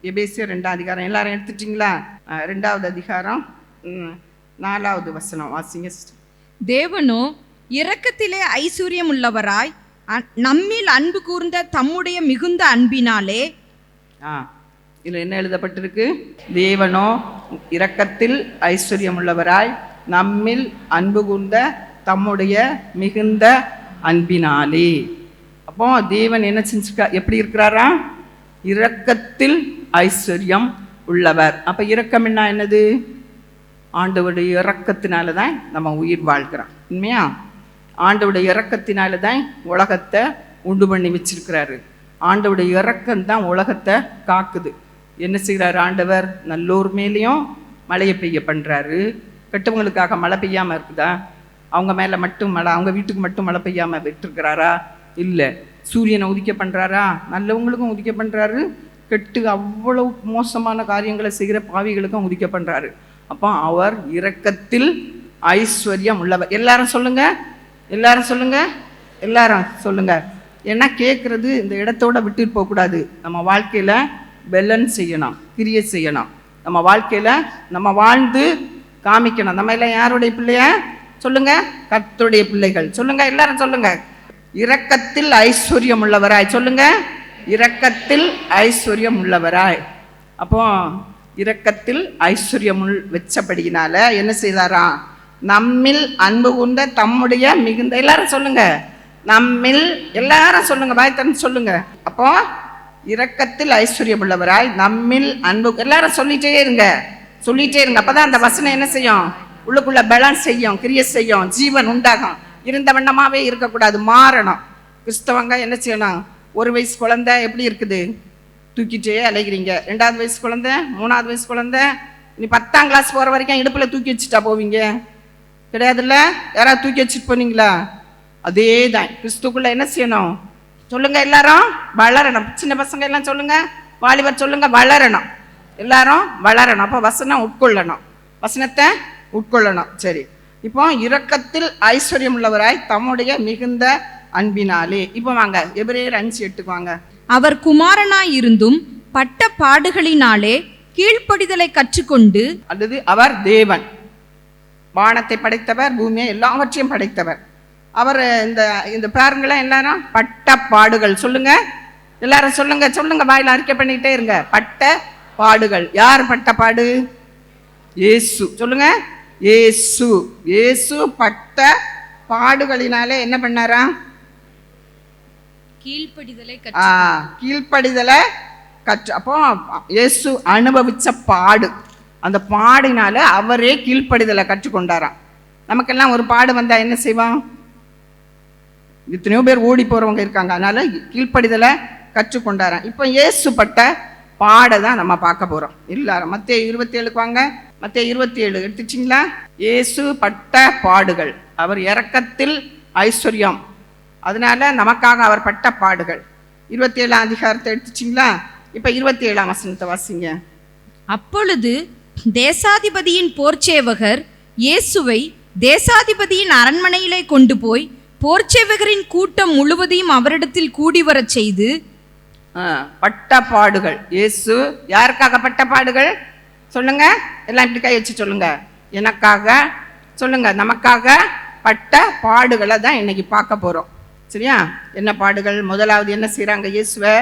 எபேசியர் 2ஆம் அதிகாரம் எல்லாரும் எடுத்துட்டீங்களா? 2வது அதிகாரம் 4வது வசனம் வாசிங்க. தேவனோ இரக்கத்திலே ஐஸ்வர்யம் உள்ளவராய் நம்மில் அன்பு கூர்ந்த தம்முடைய மிகுந்த அன்பினாலே. இதில் என்ன எழுதப்பட்டிருக்கு? தேவனோ இரக்கத்தில் ஐஸ்வர்யம் உள்ளவராய் நம்மில் அன்பு கூர்ந்த தம்முடைய மிகுந்த அன்பினாலே. அப்போ தேவன் என்ன செஞ்சுக்கா, எப்படி இருக்கிறாரா? இரக்கத்தில் ஐஸ்வர்யம் உள்ளவர். அப்போ இரக்கம் என்னது? ஆண்டவருடைய இரக்கத்தினால தான் நம்ம உயிர் வாழ்கிறோம். உண்மையா? ஆண்டவருடைய இரக்கத்தினால தான் உலகத்தை உண்டு பண்ணி வச்சிருக்கிறாரு. ஆண்டவருடைய இரக்கம் தான் உலகத்தை காக்குது. என்ன செய்கிறாரு ஆண்டவர்? நல்லோர் மேலேயும் மழையை பெய்ய பண்ணுறாரு. கெட்டவங்களுக்காக மழை பெய்யாமல் இருக்குதா? அவங்க மேலே மட்டும் மழை, அவங்க வீட்டுக்கு மட்டும் மழை பெய்யாமல் விட்டுருக்கிறாரா? இல்லை. சூரியனை உதிக்க பண்ணுறாரா? நல்லவங்களுக்கும் உதிக்க பண்ணுறாரு. கெட்டு அவ்வளவு மோசமான காரியங்களை செய்கிற பாவிகளுக்கும் உதிக்க பண்ணுறாரு. அப்போ அவர் இரக்கத்தில் ஐஸ்வர்யம் உள்ளவர். எல்லாரும் சொல்லுங்க, எல்லாரும் சொல்லுங்க, எல்லாரும் சொல்லுங்க. ஏன்னா கேட்குறது இந்த இடத்தோட விட்டுட்டு போகக்கூடாது. நம்ம வாழ்க்கையில் பெலன் செய்யணும், கிரியை செய்யணும். நம்ம வாழ்க்கையில் நம்ம வாழ்ந்து காமிக்கணும். நம்ம எல்லாம் யாருடைய பிள்ளைய சொல்லுங்க? கர்த்தருடைய பிள்ளைகள். சொல்லுங்க, எல்லாரும் சொல்லுங்க. இரக்கத்தில் ஐஸ்வர்யம் உள்ளவராய். சொல்லுங்க, இரக்கத்தில் ஐஸ்வர்யம் உள்ளவராய். அப்போ இரக்கத்தில் ஐஸ்வர்யம் வச்சபடியினால என்ன செய்தாரா? நம்மில் அன்பு கூர்ந்த தம்முடைய மிகுந்த. எல்லாரும் சொல்லுங்க, நம்மில். எல்லாரும் சொல்லுங்க, வாய்த்தன் சொல்லுங்க. அப்போ இரக்கத்தில் ஐஸ்வர்யம் உள்ளவராய் நம்மில் அன்பு. எல்லாரும் சொல்லிட்டே இருங்க, சொல்லிட்டே இருங்க. அப்பதான் அந்த வசனம் என்ன செய்யும்? உள்ளுக்குள்ள பலன் செய்யும், கிரியை செய்யும், ஜீவன் உண்டாகும். இருந்த வண்ணமாவே இருக்கக்கூடாது, மாறணும். கிறிஸ்தவங்க என்ன செய்யணும்? 1 வயசு குழந்தை எப்படி இருக்குது? தூக்கிட்டே அலைகிறீங்க. 2வது வயசு குழந்தை, 3வது வயசு குழந்தை, நீ 10ஆம் கிளாஸ் போகிற வரைக்கும் இடுப்பில் தூக்கி வச்சுட்டா போவீங்க? கிடையாதுல்ல? யாராவது தூக்கி வச்சுட்டு போனீங்களா? அதே தான் கிறிஸ்துக்குள்ள என்ன செய்யணும்? சொல்லுங்க, எல்லாரும் வளரணும். சின்ன பசங்க எல்லாம் சொல்லுங்க, வாலிபர் சொல்லுங்க, வளரணும். எல்லாரும் வளரணும். அப்போ வசனம் உட்கொள்ளணும், வசனத்தை உட்கொள்ளணும். சரி, இப்போ இரக்கத்தில் ஐஸ்வர்யம் உள்ளவராய் தம்முடைய மிகுந்த அன்பினாலே. இப்போ வாங்க எபிரேயர் 5:8 வாங்க. அவர் குமாரனாய் இருந்தும் பட்ட பாடுகளினாலே கீழ்ப்படிதலை கற்றுக்கொண்டு. அல்லது அவர் தேவன், வானத்தை படைத்தவர், பூமியை எல்லாவற்றையும் படைத்தவர். அவர் இந்த பாருங்களேன், எல்லாரும் பட்ட பாடுகள். சொல்லுங்க, எல்லாரும் சொல்லுங்க, சொல்லுங்க, வாயில அறிக்கை பண்ணிக்கிட்டே இருங்க. பட்ட பாடுகள். யார் பட்ட பாடு? இயேசு. சொல்லுங்க, இயேசு. இயேசு பட்ட பாடுகளினாலே என்ன பண்ணாரா? கீழ்ப்படிதலை கற்று. அப்போ இயேசு அனுபவிச்ச பாடு, அந்த பாடினால அவரே கீழ்ப்படிதலை கற்றுக்கொண்டாராம். நமக்கெல்லாம் ஒரு பாடு வந்தா என்ன செய்வோம்? எத்தனையோ பேர் ஓடி போறவங்க இருக்காங்க. அதனால கீழ்ப்படிதலை கற்றுக்கொண்டாராம். இப்போ இயேசு பட்ட பாடை தான் நம்ம பார்க்க போறோம். எல்லாரும் மத்தேயு 27 வாங்க. மத்தேயு 27 எடுத்துச்சிங்களா? இயேசு பட்ட பாடுகள். அவர் இரக்கத்தில் ஐஸ்வர்யம், அதனால நமக்காக அவர் பட்ட பாடுகள். 27ஆம் அதிகாரத்தை எடுத்துச்சிங்களா? இப்ப 27ஆம் வசனத்தை வாசிங்க. அப்பொழுது தேசாதிபதியின் போர்ச்சேவகர் இயேசுவை தேசாதிபதியின் அரண்மனையிலே கொண்டு போய் போர்ச்சேவகரின் கூட்டம் முழுவதையும் அவரிடத்தில் கூடி வரச் செய்து. பட்ட பாடுகள். இயேசு யாருக்காக பட்ட பாடுகள்? சொல்லுங்க, எல்லாம் இப்படி கை வச்சு சொல்லுங்க. எனக்காக. சொல்லுங்க, நமக்காக பட்ட பாடுகளை தான் இன்னைக்கு பார்க்க போறோம். சரியா? என்ன பாடுகள்? முதலாவது என்ன செய்யறாங்க? இயேசுவை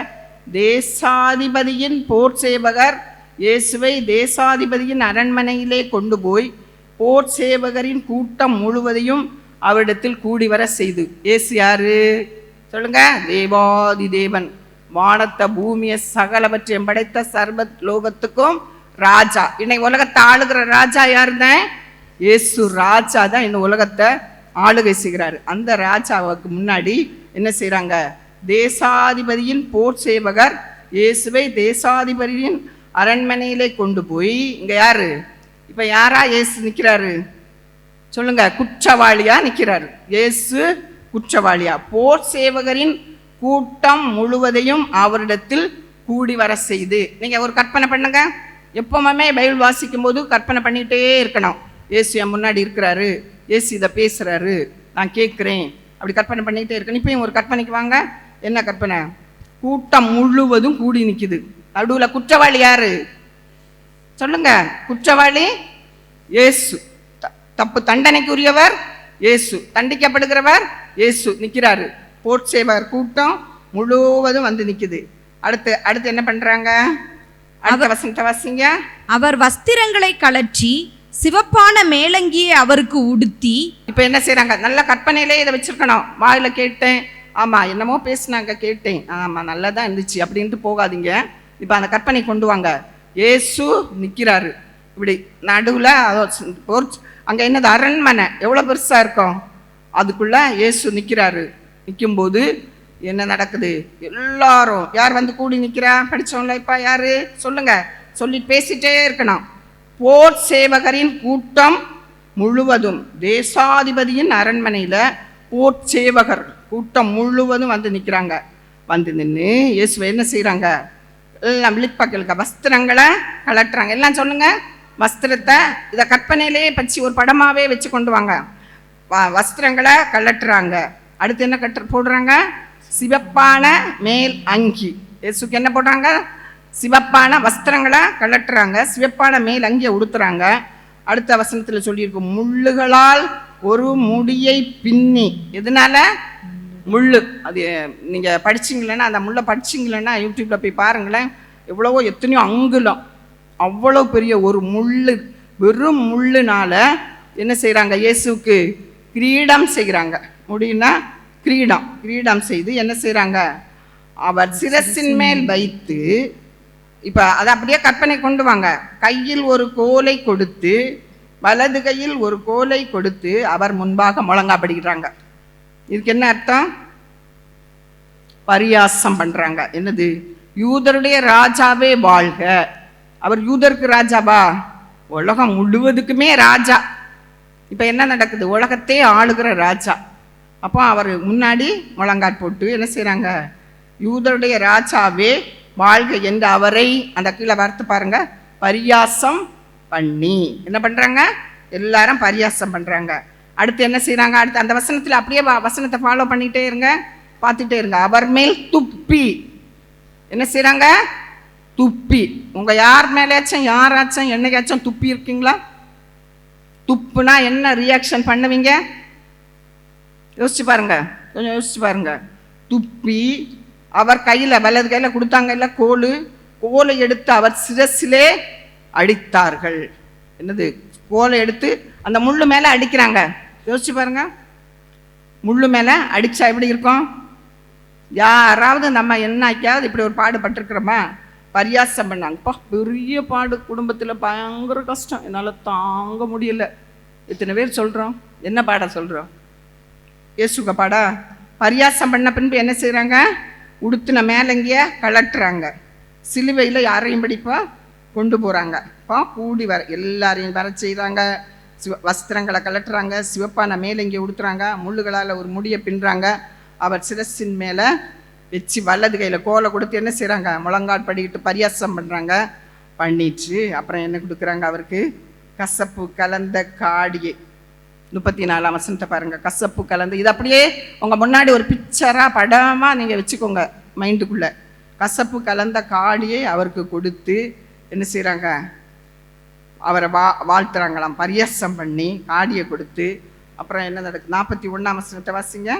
தேசாதிபதியின் போர் சேவகர் இயேசுவை தேசாதிபதியின் அரண்மனையிலே கொண்டு போய் போர் சேவகரின் கூட்டம் முழுவதையும் அவரிடத்தில் கூடி வர செய்து. இயேசு யாரு? சொல்லுங்க, தேவாதி தேவன், வானத்தை பூமியை சகலவற்றையும் படைத்த சர்வ லோகத்துக்கும் ராஜா. இன்னைக்கு உலகத்தை ஆளுகிற ராஜா யாருந்தேன்? இயேசு ராஜா தான் இந்த உலகத்தை ஆளுகை செய்கிறாரு. அந்த ராஜாவுக்கு முன்னாடி என்ன செய்யறாங்க? தேசாதிபதியின் போர் சேவகர் இயேசுவை தேசாதிபதியின் அரண்மனையிலே கொண்டு போய். இங்க யாரு? இப்ப யாரா இயேசு நிக்கிறாரு? சொல்லுங்க, குற்றவாளியா நிக்கிறாரு. இயேசு குற்றவாளியா. போர் சேவகரின் கூட்டம் முழுவதையும் அவரிடத்தில் கூடி வர செய்து. நீங்க ஒரு கற்பனை பண்ணுங்க. எப்பவுமே பைபிள் வாசிக்கும் போது கற்பனை பண்ணிக்கிட்டே இருக்கணும். இயேசு என் முன்னாடி இருக்கிறாரு, இயேசு இதை பேசுறாரு, நான் கேட்குறேன், அப்படி கற்பனை பண்ணிக்கிட்டே இருக்கணும். இப்பயும் ஒரு கற்பனைக்கு வாங்க. என்ன கற்பனை? கூட்டம் முழுவதும் கூடி நிற்குது. நடுவுல குற்றவாளி யாரு சொல்லுங்க? குற்றவாளி இயேசு. தப்பு தண்டனைக்குரியவர் இயேசு, தண்டிக்கப்படுகிறவர் இயேசு நிற்கிறாரு. போர்ச்சேவர் கூட்டம் முழுவதும் வந்து நிக்குது. அடுத்து என்ன பண்றாங்க? அடுத்த வசனத்தை வாசிங்க. அவர் வஸ்திரங்களை கழற்றி சிவப்பான மேலங்கியை அவருக்கு உடுத்தி. இப்ப என்ன செய்யறாங்க? நல்ல கற்பனையிலே இதை வச்சிருக்கணும். வாயில கேட்டேன், ஆமா என்னமோ பேசினாங்க, கேட்டேன், ஆமா நல்லதான் இருந்துச்சு அப்படின்ட்டு போகாதீங்க. இப்ப அந்த கற்பனை கொண்டு வாங்க. இயேசு நிக்கிறாரு இப்படி நடுவுல. அங்க என்னது? அரண்மனை எவ்வளவு பெருசா இருக்கும். அதுக்குள்ள இயேசு நிக்கிறாரு. நிக்கும்போது என்ன நடக்குது? எல்லாரும் யார் வந்து கூடி நிக்கிறா? படிச்சவங்கள இப்ப யாரு சொல்லுங்க? சொல்லி பேசிட்டே இருக்கணும். போர் சேவகரின் கூட்டம் முழுவதும், தேசாதிபதியின் அரண்மனையில போர் சேவகர் கூட்டம் முழுவதும் வந்து நிற்கிறாங்க. வந்து நின்று இயேசுவை என்ன செய்யறாங்க? எல்லாம் விழிப்பாக்களுக்கு வஸ்திரங்களை கலட்டுறாங்க. எல்லாம் சொல்லுங்க. வஸ்திரத்தை இதை கற்பனையிலே பற்றி ஒரு படமாவே வச்சு கொண்டு வாங்க. வஸ்திரங்களை கலட்டுறாங்க. அடுத்து என்ன போடுறாங்க? சிவப்பான மேல் அங்கி. இயேசுக்கு என்ன போடுறாங்க? சிவப்பான வஸ்திரங்களை கலட்டுறாங்க, சிவப்பான மேல் அங்கியை உடுத்துறாங்க. அடுத்த வசனத்தில் சொல்லியிருக்கும், முள்ளுகளால் ஒரு முடியை பின்னி. எதனால? முள்ளு. அது நீங்க படிச்சிங்களேன்னா, அந்த முள்ளை படிச்சிங்களேன்னா யூடியூப்ல போய் பாருங்களேன். எவ்வளவோ எத்தனையோ அங்குலம், அவ்வளோ பெரிய ஒரு முள்ளு, வெறும் முள்ளுனால என்ன செய்யறாங்க? இயேசுக்கு கிரீடம் செய்கிறாங்க. முடியும்னா கிரீடம் செய்து என்ன செய்யறாங்க? அவர் சிரசின் மேல் வைத்து, இப்ப அதை அப்படியே கற்பனை கொண்டு வாங்க. கையில் ஒரு கோலை கொடுத்து, வலது கையில் ஒரு கோலை கொடுத்து அவர் முன்பாக முழங்காப்படுகிறாங்க. இதுக்கு என்ன அர்த்தம்? பரியாசம் பண்றாங்க. என்னது? யூதருடைய ராஜாவே வாழ்க. அவர் யூதருக்கு ராஜாவா? உலகம் முழுவதுக்குமே ராஜா. இப்ப என்ன நடக்குது? உலகத்தை ஆளுகிற ராஜா. அப்போ அவர் முன்னாடி முழங்காட் போட்டு என்ன செய்யறாங்க? யூதருடைய ராஜாவே வாழ்க என்று அவரை, அந்த கீழே வார்த்தை பாருங்க, பரியாசம் பண்ணி என்ன பண்றாங்க? எல்லாரும் பரியாசம் பண்றாங்க. அடுத்து என்ன செய்யறாங்க? அடுத்து அந்த வசனத்தில் அப்படியே வசனத்தை ஃபாலோ பண்ணிட்டே இருங்க, பார்த்துட்டே இருங்க. அவர் மேல் துப்பி என்ன செய்யறாங்க? துப்பி. உங்க யார் மேலேயாச்சும் யாராச்சும் என்னைக்காச்சும் துப்பி இருக்கீங்களா? துப்புனா என்ன ரியாக்ஷன் பண்ணுவீங்க? யோசிச்சு பாருங்க, கொஞ்சம் யோசிச்சு பாருங்க. துப்பி அவர் கையில, வலது கையில கொடுத்தாங்க இல்ல கோலை எடுத்து அவர் சிரசிலே அடித்தார்கள். என்னது? கோலை எடுத்து அந்த முள்ளு மேல அடிக்கிறாங்க. யோசிச்சு பாருங்க. முள்ளு மேல அடிச்சா எப்படி இருக்கும்? யாராவது நம்ம என்னைக்காவது இப்படி ஒரு பாடுபட்டிருக்கிறோமா? பரியாசம் பண்ணாங்கப்பா, பெரிய பாடு, குடும்பத்தில் பயங்கர கஷ்டம், என்னால் தாங்க முடியல. இத்தனை பேர் சொல்கிறோம். என்ன பாட சொல்கிறோம்? இயேசுக பாடா? பரியாசம் பண்ண பின்பு என்ன செய்கிறாங்க? உடுத்தின மேலங்கிய கலட்டுறாங்க. சிலுவையில் யாரையும் படிப்பா கொண்டு போகிறாங்க. அப்போ கூடி வர எல்லாரையும் வர செய்கிறாங்க. வஸ்திரங்களை கலட்டுறாங்க, சிவப்பான மேலங்கிய உடுத்துறாங்க, முள்ளுகளால் ஒரு முடியை பின்னுறாங்க. அவர் சிரசின் மேலே வச்சு வலது கையில் கோலை கொடுத்து என்ன செய்கிறாங்க? முழங்கால் படிக்கிட்டு பரியாசம் பண்ணுறாங்க. பண்ணிட்டு அப்புறம் என்ன கொடுக்குறாங்க அவருக்கு? கசப்பு கலந்த காடியை. 34ஆம் வசனத்தை பாருங்க. கசப்பு கலந்து, இது அப்படியே உங்கள் முன்னாடி ஒரு பிக்சராக படமாக நீங்கள் வச்சுக்கோங்க மைண்டுக்குள்ளே. கசப்பு கலந்த காடியை அவருக்கு கொடுத்து என்ன செய்கிறாங்க? அவரை வாழ்த்துறாங்களாம், பரியாசம் பண்ணி காடியை கொடுத்து. அப்புறம் என்ன நடக்குது? 41ஆம் வசனத்தை வாசிங்க.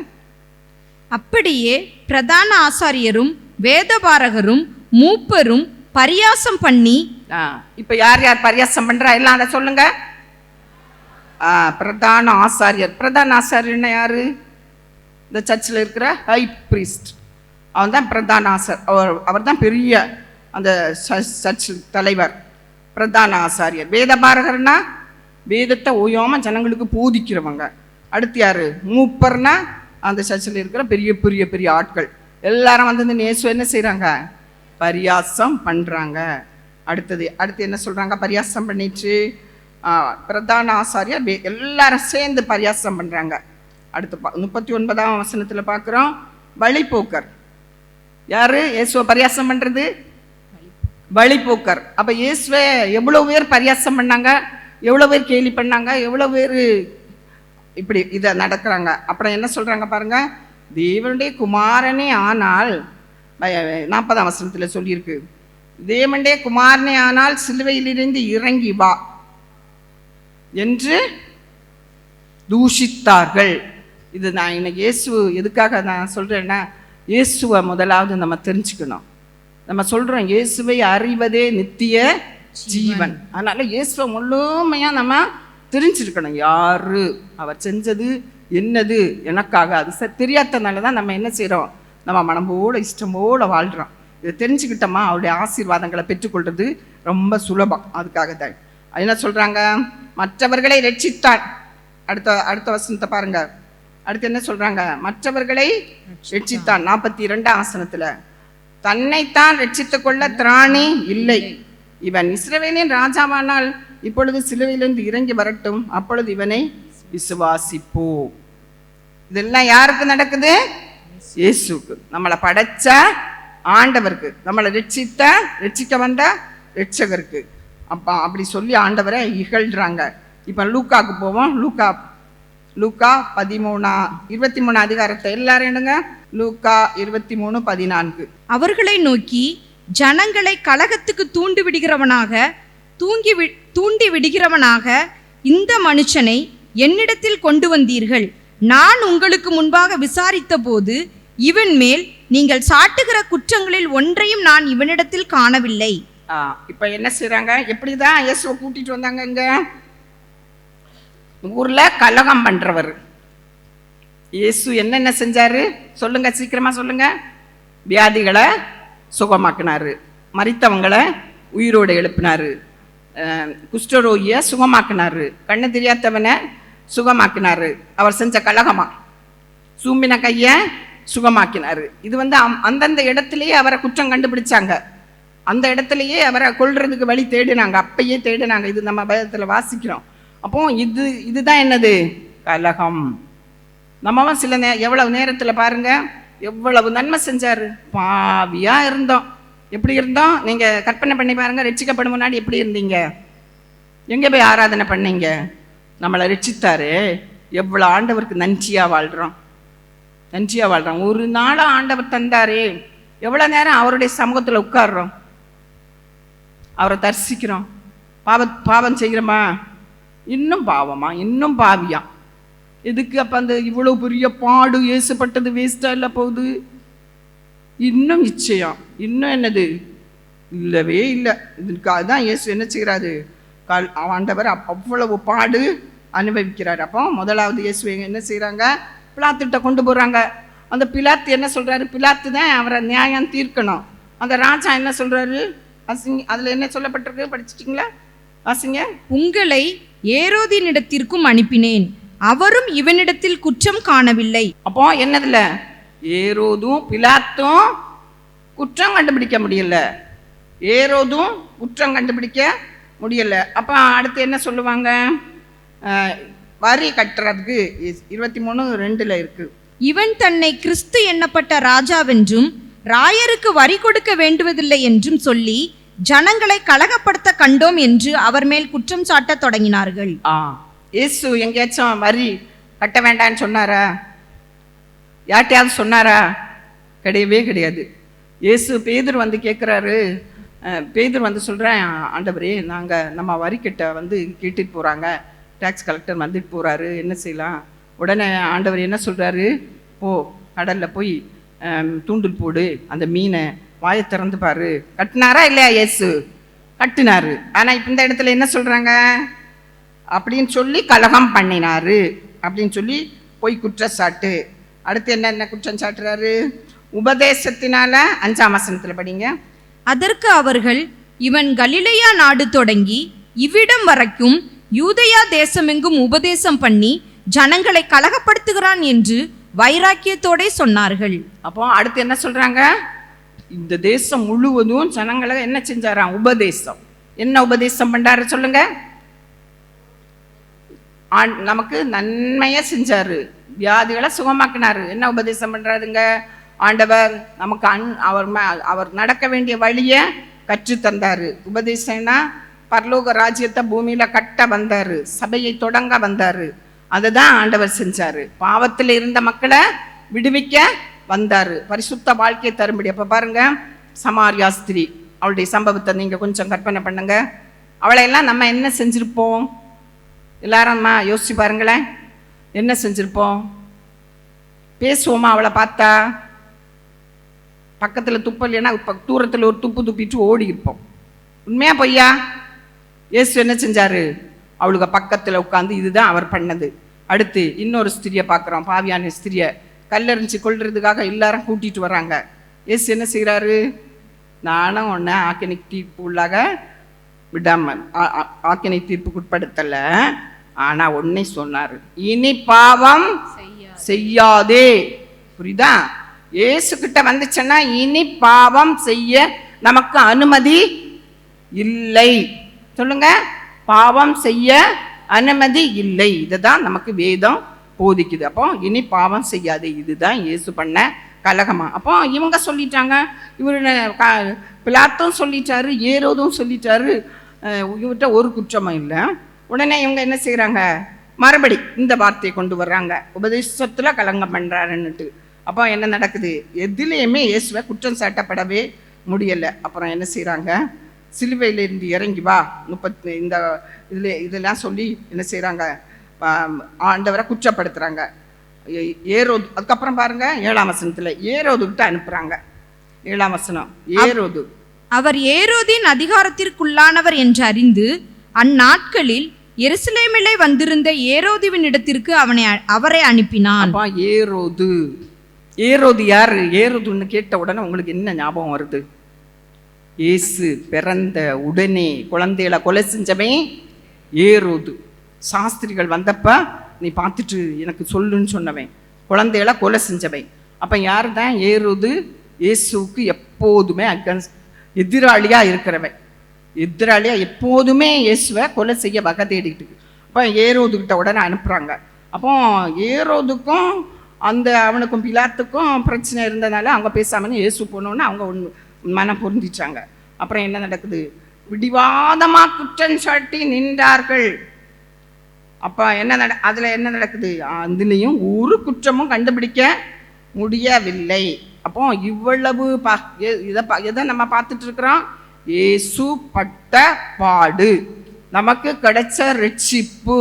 அப்படியே பிரதான ஆசாரியரும் வேதபாரகரும் மூப்பரும் பரியாசம் பண்ணி. இப்ப யார் யார் பரியாசம் பண்றா? எல்லாம் அதை சொல்லுங்க. பிரதான ஆசாரியர். பிரதான ஆசாரியர்னா யாரு? இந்த சர்ச்சில் இருக்கிற ஹை பிரீஸ்ட், அவன் தான் பிரதான ஆசாரியர். அவர் தான் பெரிய அந்த சர்ச் தலைவர், பிரதான ஆசாரியர். வேதபாரகர்னா வேதத்தை ஓயாம ஜனங்களுக்கு போதிக்கிறவங்க. அடுத்து யாரு? மூப்பர்னா அந்த சர்ச்சில் இருக்கிற பெரிய பெரிய பெரிய ஆட்கள். எல்லாரும் வந்து இயேசு என்ன செய்கிறாங்க? பரியாசம் பண்ணுறாங்க. அடுத்து என்ன சொல்கிறாங்க? பரியாசம் பண்ணிட்டு பிரதான ஆசாரியர் எல்லாரும் சேர்ந்து பரியாசம் பண்ணுறாங்க. அடுத்து 39ஆம் வசனத்தில் பார்க்குறோம், வழிபோக்கர். யாரு இயேசுவை பரியாசம் பண்ணுறது? வழிபோக்கர். அப்போ இயேசுவை எவ்வளோ பேர் பரியாசம் பண்ணாங்க, எவ்வளோ பேர் கேலி பண்ணாங்க, எவ்வளோ பேர் இப்படி இதை நடக்கிறாங்க. அப்புறம் என்ன சொல்கிறாங்க பாருங்க, தேவனுடைய குமாரனே ஆனால் 40ஆம் வசனத்தில் சொல்லியிருக்கு, தேவனுடைய குமாரனே ஆனால் சிலுவையிலிருந்து இறங்கி வா என்று தூஷித்தார்கள். இது நான் இன்னைக்கு இயேசு எதுக்காக நான் சொல்கிறேன்னா, இயேசுவை முதலாவது நம்ம தெரிஞ்சுக்கணும். நம்ம சொல்கிறோம் இயேசுவை அறிவதே நித்திய ஜீவன். அதனால் இயேசுவை முழுமையாக நம்ம தெரிஞ்சிருக்கணும். யாரு, அவர் செஞ்சது என்னது எனக்காக. அது தெரியாதனால தான் நம்ம என்ன செய்கிறோம், நம்ம மனம்போட இஷ்டம்போடு வாழ்கிறோம். இதை தெரிஞ்சுக்கிட்டோமா அவருடைய ஆசீர்வாதங்களை பெற்றுக்கொள்வது ரொம்ப சுலபம். அதுக்காக தான் என்ன சொல்கிறாங்க, மற்றவர்களை ரட்சித்தான். அடுத்த வசனத்தை பாருங்க. அடுத்து என்ன சொல்கிறாங்க, மற்றவர்களை ரட்சித்தான். 42ஆம் வசனத்தில், தன்னைத்தான் ரட்சித்துக் கொள்ள திராணி இல்லை. இவன் இஸ்ரவேலின் ராஜாவானால் இப்பொழுது சிலுவையிலிருந்து இறங்கி வரட்டும், அப்பொழுது இவனை விசுவாசிப்போ. இதெல்லாம் யாருக்கு நடக்குது? இயேசுக்கு, நம்மளை படைச்ச ஆண்டவருக்கு, நம்மளை ரட்சிக்க வந்த ரட்சகருக்கு. அப்படி சொல்லி ஆண்டவரை இகழ்றாங்க. இப்போ லூக்காவுக்கு போவோம். லூக்கா 23 அதிகாரத்தை எல்லாரும் என்னங்க, லூக்கா 23:14. அவர்களை நோக்கி, ஜனங்களை கலகத்துக்கு தூண்டி விடுகிறவனாக இந்த மனுஷனை என்னிடத்தில் கொண்டு வந்தீர்கள். நான் உங்களுக்கு முன்பாக விசாரித்த போது இவன் மேல் நீங்கள் சாட்டுகிற குற்றங்களில் ஒன்றையும் நான் இவனிடத்தில் காணவில்லை. இப்ப என்ன செய்றாங்க, எப்படிதான் இயேசுவை கூட்டிட்டு வந்தாங்க? இங்க ஊர்ல கலகம் பண்றவர் இயேசு என்னென்ன செஞ்சாரு சொல்லுங்க, சீக்கிரமா சொல்லுங்க. வியாதிகளை சுகமாக்கினாரு, மரித்தவங்களை உயிரோடு எழுப்பினாரு, குஷ்டரோகியை சுகமாக்கினாரு, கண்ணு தெரியாதவனை சுகமாக்கினாரு. அவர் செஞ்ச கலகமா சூம்பின கையை சுகமாக்கினாரு. இது அந்தந்த இடத்துலயே அவரை குற்றம் கண்டுபிடிச்சாங்க. அந்த இடத்துலயே அவரை கொல்றதுக்கு வழி தேடினாங்க, அப்பயே தேடினாங்க. இது நம்ம வேதத்தில் வாசிக்கிறோம். அப்போ இதுதான் என்னது, கலகம். நம்மவும் சில எவ்வளவு நேரத்தில் பாருங்க, எவ்வளவு நன்மை செஞ்சாரு. பாவியா இருந்தோம். எப்படி இருந்தோம் நீங்க கற்பனை பண்ணி பாருங்க. ரட்சிக்கப்படும் முன்னாடி எப்படி இருந்தீங்க? எங்க போய் ஆராதனை பண்ணீங்க? நம்மளை ரட்சித்தாரு. எவ்வளவு ஆண்டவருக்கு நன்றியா வாழ்றோம். ஒரு நாளா ஆண்டவர் தந்தாரே, எவ்வளவு நேரம் அவருடைய சமூகத்துல உட்கார்றோம், அவரை தரிசிக்கிறோம். பாவம் செய்கிறோமா? இன்னும் பாவமா, இன்னும் பாவியா. எதுக்கு அப்ப அந்த இவ்வளவு பெரிய பாடு ஏசுப்பட்டது வேஸ்டா இல்ல போகுது? இன்னும் நிச்சயம், இன்னும் என்னது, இல்லவே இல்லை. இதுக்காக தான் இயேசு என்ன செய்கிறாரு, ஆண்டவர் அவ்வளவு பாடு அனுபவிக்கிறார். அப்போ முதலாவது இயேசு என்ன செய்கிறாங்க, பிலாத்துட்ட கொண்டு போகிறாங்க. அந்த பிலாத்து என்ன சொல்கிறாரு, பிலாத்து தான் அவரை நியாயம் தீர்க்கணும். அந்த ராஜா என்ன சொல்கிறாரு, அதில் என்ன சொல்லப்பட்டிருக்கு, படிச்சிட்டிங்களா? வாசிங்க. உங்களை ஏரோதினிடத்திற்கும் அனுப்பினேன், அவரும் இவனிடத்தில் குற்றம் காணவில்லை. அப்போ என்னதுல, ஏரோதும் பிலாத்தும் குற்றம் கண்டுபிடிக்க முடியல, ஏரோதும் குற்றம் கண்டுபிடிக்க முடியல. அப்போ அடுத்து என்ன சொல்லுவாங்க, வரி கட்டுறதுக்கு 23:2 இருக்கு. இவன் தன்னை கிறிஸ்து எண்ணப்பட்ட ராஜாவென்றும் ராயருக்கு வரி கொடுக்க வேண்டுவதில்லை என்றும் சொல்லி ஜனங்களை கலகப்படுத்த கண்டோம் என்று அவர் மேல் குற்றம் சாட்ட தொடங்கினார்கள். இயேசு எங்கேயாச்சும் வரி கட்ட வேண்டான்னு சொன்னாரா? யார்ட்டையாவது சொன்னாரா? கிடையவே கிடையாது. இயேசு பேதுரு வந்து கேட்குறாரு. பேதுரு வந்து சொல்கிறேன், ஆண்டவரே நம்ம வரிக்கிட்ட வந்து கேட்டுட்டு போகிறாங்க, டேக்ஸ் கலெக்டர் வந்துட்டு போகிறாரு, என்ன செய்யலாம்? உடனே ஆண்டவர் என்ன சொல்கிறாரு, போ கடலில் போய் தூண்டில் போடு, அந்த மீனை வாயை திறந்து பாரு. கட்டினாரா இல்லையா? இயேசு கட்டினாரு. ஆனால் இப்போ இந்த இடத்துல என்ன சொல்கிறாங்க, அப்படின்னு சொல்லி கலகம் பண்ணினாரு அப்படின்னு சொல்லி போய் குற்றச்சாட்டு. அடுத்து என்ன குற்றம் சாட்டுறாரு, உபதேசத்தினால. 5ஆம் வசனத்தில் படிங்க. அதற்கு அவர்கள், இவன் கலிலேயா நாடு தொடங்கி இவ்விடம் வரைக்கும் யூதேயா தேசமெங்கும் உபதேசம் பண்ணி ஜனங்களை கலகப்படுத்துகிறான் என்று வைராக்கியத்தோட சொன்னார்கள். அப்போ அடுத்து என்ன சொல்றாங்க, இந்த தேசம் முழுவதும் ஜனங்களை என்ன செஞ்சாராம், உபதேசம். என்ன உபதேசம் பண்றாரு சொல்லுங்க? நமக்கு நன்மையை செஞ்சாரு, வியாதிகளை சுகமாக்கினாரு. என்ன உபதேசம் பண்றாருங்க ஆண்டவர்? நமக்கு அவர் நடக்க வேண்டிய வழியை கற்று தந்தாரு. உபதேசம்னா பரலோக ராஜ்யத்தை பூமியில கட்ட வந்தாரு, சபையை தொடங்க வந்தாரு. அதுதான் ஆண்டவர் செஞ்சாரு. பாவத்தில் இருந்த மக்களை விடுவிக்க வந்தாரு, பரிசுத்த வாழ்க்கையை தரும்படி. அப்ப பாருங்க, சமாரியா ஸ்திரீ அவளுடைய சம்பவத்தை நீங்கள் கொஞ்சம் கற்பனை பண்ணுங்க. அவளையெல்லாம் நம்ம என்ன செஞ்சுருப்போம்? எல்லாரும் யோசிச்சு பாருங்களேன். என்ன செஞ்சுருப்போம்? பேசுவோமா? அவளை பார்த்தா பக்கத்தில் துப்பலைன்னா தூரத்தில் ஒரு துப்பு துப்பிட்டு ஓடி இருப்போம். உண்மையா பொய்யா? இயேசு என்ன செஞ்சாரு? அவளுக்கு பக்கத்தில் உட்காந்து இதுதான் அவர் பண்ணது. அடுத்து இன்னொரு ஸ்திரியை பார்க்குறோம், பாவியான ஸ்திரியை கல்லெறிஞ்சு கொள்றதுக்காக எல்லாரும் கூட்டிட்டு வராங்க. இயேசு என்ன செய்கிறாரு? நானும் ஒன்று ஆக்கினை தீர்ப்பு உள்ளாக விடாமல் ஆக்கினை தீர்ப்புக்கு உட்படுத்தலை, ஆனால் ஒன்னே சொன்னார், இனி பாவம் செய்யாதே. புரியுதா? இயேசு கிட்ட வந்துச்சுன்னா இனி பாவம் செய்ய நமக்கு அனுமதி இல்லை. சொல்லுங்க, பாவம் செய்ய அனுமதி இல்லை. இதுதான் நமக்கு வேதம் போதிக்குது. அப்போ இனி பாவம் செய்யாது, இதுதான் இயேசு பண்ண கலகமா. அப்போ இவங்க சொல்லிட்டாங்க, இவர் பிலாத்தும் சொல்லிட்டாரு, ஏரோதும் சொல்லிட்டாரு, இவர்கிட்ட ஒரு குற்றமும் இல்லை. உடனே இவங்க என்ன செய்கிறாங்க? மறுபடி இந்த வார்த்தையை கொண்டு வர்றாங்க, உபதேசத்தில் கலங்கம் பண்ணுறாருன்னுட்டு. அப்போ என்ன நடக்குது? எதுலேயுமே இயேசுவை குற்றம் சாட்டப்படவே முடியலை. அப்புறம் என்ன செய்கிறாங்க? சிலுவையிலிருந்து இறங்கி வா, இந்த இதெல்லாம் சொல்லி என்ன செய்கிறாங்க? ஆண்டவரை குற்றப்படுத்துகிறாங்க. ஏரோது, அதுக்கப்புறம் பாருங்க 7ஆம் வசனத்தில் ஏரோதுகிட்ட அனுப்புகிறாங்க. 7ஆம் வசனம், ஏரோது அவர் ஏரோதின் அதிகாரத்திற்குள்ளானவர் என்று அறிந்து அந்நாட்களில் எருசலேமிலே வந்திருந்த ஏரோதுவின் இடத்திற்கு அவரை அனுப்பினான். ஏரோது, ஏரோது யாரு? ஏரோதுன்னு கேட்ட உடனே உங்களுக்கு என்ன ஞாபகம் வருது? இயேசு பிறந்த உடனே குழந்தைகளை கொலை செஞ்சவன் ஏரோது. சாஸ்திரிகள் வந்தப்ப நீ பார்த்துட்டு எனக்கு சொல்லுன்னு சொன்னவன், குழந்தைகளை கொலை செஞ்சவன். அப்போ யார் தான் ஏரோது? இயேசுவுக்கு எப்போதுமே எதிராளியாக இருக்கிறவன், எதிராளியாக எப்போதுமே இயேசுவை கொலை செய்ய வகை தேடிக்கிட்டு. அப்போ ஏரோதுகிட்ட உடனே அனுப்புகிறாங்க. அப்போ ஏரோதுக்கும் அவனுக்கும் பிலாத்துக்கும் பிரச்சனை இருந்ததுனால அவங்க பேசாமல் இயேசு போனோன்னு அவங்க மனம் பொருந்திச்சாங்க. அப்புறம் என்ன நடக்குது? பிடிவாதமாக குற்றம் சாட்டி நின்றார்கள். அப்போ அதில் என்ன நடக்குது? அதுலேயும் ஒரு குற்றமும் கண்டுபிடிக்க முடியவில்லை. அப்போ இவ்வளவு எதை நம்ம பார்த்துட்டு இருக்கிறோம்? இயேசு பட்ட பாடு, நமக்கு கிடைச்ச ரட்சிப்பு.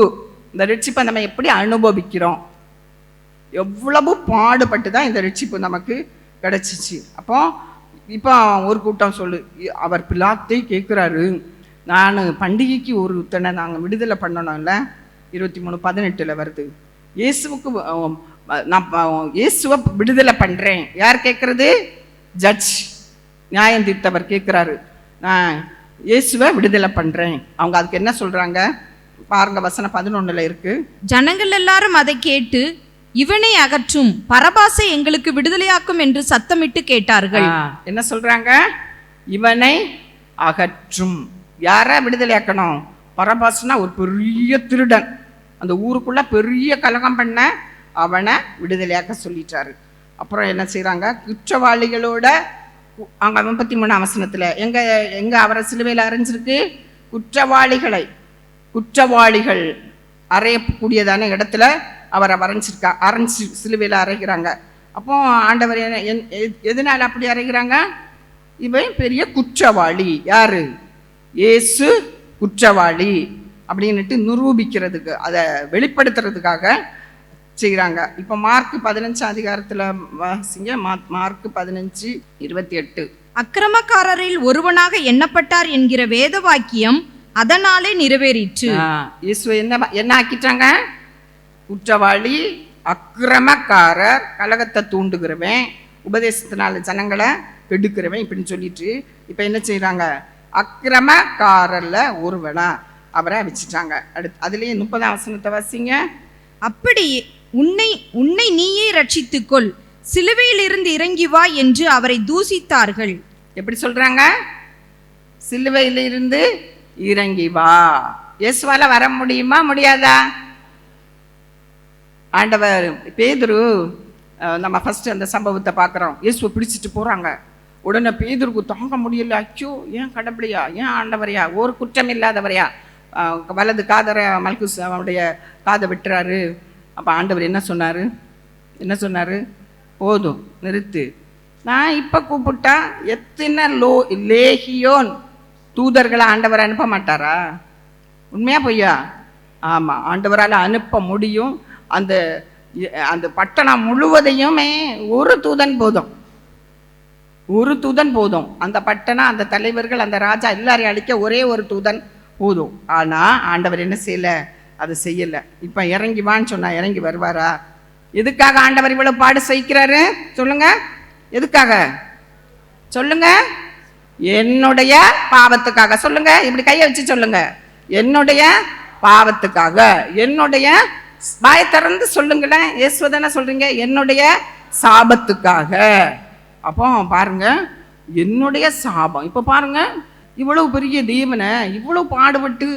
இந்த ரட்சிப்பை நம்ம எப்படி அனுபவிக்கிறோம்? எவ்வளவு பாடுபட்டு தான் இந்த ரட்சிப்பு நமக்கு கிடைச்சிச்சு. அப்போ இப்போ ஒரு கூட்டம் அவர் பிலாத்தை கேட்குறாரு, நான் பண்டிகைக்கு ஒருத்தனை நாங்கள் விடுதலை பண்ணணும்ல, 23:18 வருது. இயேசுவுக்கு நான் இயேசுவை விடுதலை பண்ணுறேன். யார் கேட்குறது? ஜட்ஜ், நியாயம் தீர்த்தவர் கேட்குறாரு, நான் இயேசுவை விடுதலை பண்ணுறேன். அவங்க அதுக்கு என்ன சொல்கிறாங்க பாருங்க, வசனம் 11 இருக்கு. ஜனங்கள் எல்லாரும் அதை கேட்டு இவனை அகற்றும், பரபாசை எங்களுக்கு விடுதலையாக்கும் என்று சத்தமிட்டு கேட்டார்கள். என்ன சொல்றாங்க? இவனை அகற்றும். யாரை விடுதலையாக்கணும்? பரபாசனா ஒரு பெரிய திருடன், அந்த ஊருக்குள்ள பெரிய கலகம் பண்ண அவனை விடுதலையாக்க சொல்லிட்டாரு. அப்புறம் என்ன செய்யறாங்க? குற்றவாளிகளோட அங்க 33ஆம் வசனத்துல எங்க அவரை சிலுவையில் அரைஞ்சிருக்கு? குற்றவாளிகள் அறையக்கூடியதான இடத்துல அவரை அரைஞ்சு சிலுவையில் அரைகிறாங்க. அப்போ ஆண்டவர் எதனால அப்படி அரைகிறாங்க? இவன் பெரிய குற்றவாளி. யாரு? இயேசு குற்றவாளி அப்படின்னுட்டு நிரூபிக்கிறதுக்கு, அதை வெளிப்படுத்துறதுக்காக செய்கிறாங்க. இப்போ மார்க் 15 அதிகாரத்தில் வாசிங்க, மார்க் 15:28. அக்கிரமக்காரரில் ஒருவனாக எண்ணப்பட்டார் என்கிற வேத வாக்கியம் அதனாலே நிறைவேறிற்று. இயேசு என்ன ஆக்கிட்டாங்க? குற்றவாளி, அக்கிரமக்காரர், கலகத்தை தூண்டுகிறவன், உபதேசத்தினால ஜனங்களை கெடுக்கிறவன் இப்படின்னு சொல்லிட்டு இப்போ என்ன செய்கிறாங்க? அக்கிரமக்காரர்ல ஒருவனா அவரை வச்சுட்டாங்க. அடுத்து அதுலேயே 30ஆம் வசனத்தை வாசிங்க. அப்படி உன்னை நீயே ரட்சித்துக்கொள், சிலுவையில் இருந்து இறங்கி வா என்று அவரை தூசித்தார்கள். எப்படி சொல்றாங்க? சிலுவையில் இருந்து இறங்கி வா. இயேசுவால வர முடியுமா? முடியாதா? ஆண்டவர் பேதுரு, நம்ம ஃபர்ஸ்ட் அந்த சம்பவத்தை பார்க்குறோம். இயேசுவை பிடிச்சிட்டு போகிறாங்க. உடனே பேதுருக்கு தாங்க முடியல. அச்சோ, ஏன் கடவுளையா, ஏன் ஆண்டவரையா, ஒரு குற்றம் இல்லாதவரையா, வலது காதரை மல்குஸ் அவனுடைய காதை விட்டுறாரு. அப்போ ஆண்டவர் என்ன சொன்னார்? போதும், நிறுத்து, நான் இப்போ கூப்பிட்டா எத்தனை லேகியோன் தூதர்களை ஆண்டவர் அனுப்ப மாட்டாரா? உண்மையா பொய்யா? ஆமாம், ஆண்டவரால் அனுப்ப முடியும். அந்த அந்த பட்டணம் முழுவதையுமே ஒரு தூதன் போதும், ஒரு தூதன் போதும். அந்த பட்டணம், அந்த தலைவர்கள், அந்த ராஜா எல்லாரையும் அழிக்க ஒரே ஒரு தூதன் போதும். ஆனால் ஆண்டவர் என்ன செய்யலை? அதை செய்யலை. இப்போ இறங்கி வான்னு சொன்னால் இறங்கி வருவாரா? எதுக்காக ஆண்டவர் இவ்வளோ பாடு சகிக்கிறாரு சொல்லுங்க? எதுக்காக சொல்லுங்க? என்னுடைய பாவத்துக்காக. சொல்லுங்க, இப்படி கையை வச்சு சொல்லுங்க. என்னுடைய பாவத்துக்காக. என்னுடைய வாயை திறந்து சொல்லுங்களேன். இயேசுதானே சொல்றீங்க, என்னுடைய சாபத்துக்காக. அப்போ பாருங்க, என்னுடைய சாபம். இப்போ பாருங்க, இவ்வளவு பெரிய தேவனை இவ்வளவு பாடுபட்டு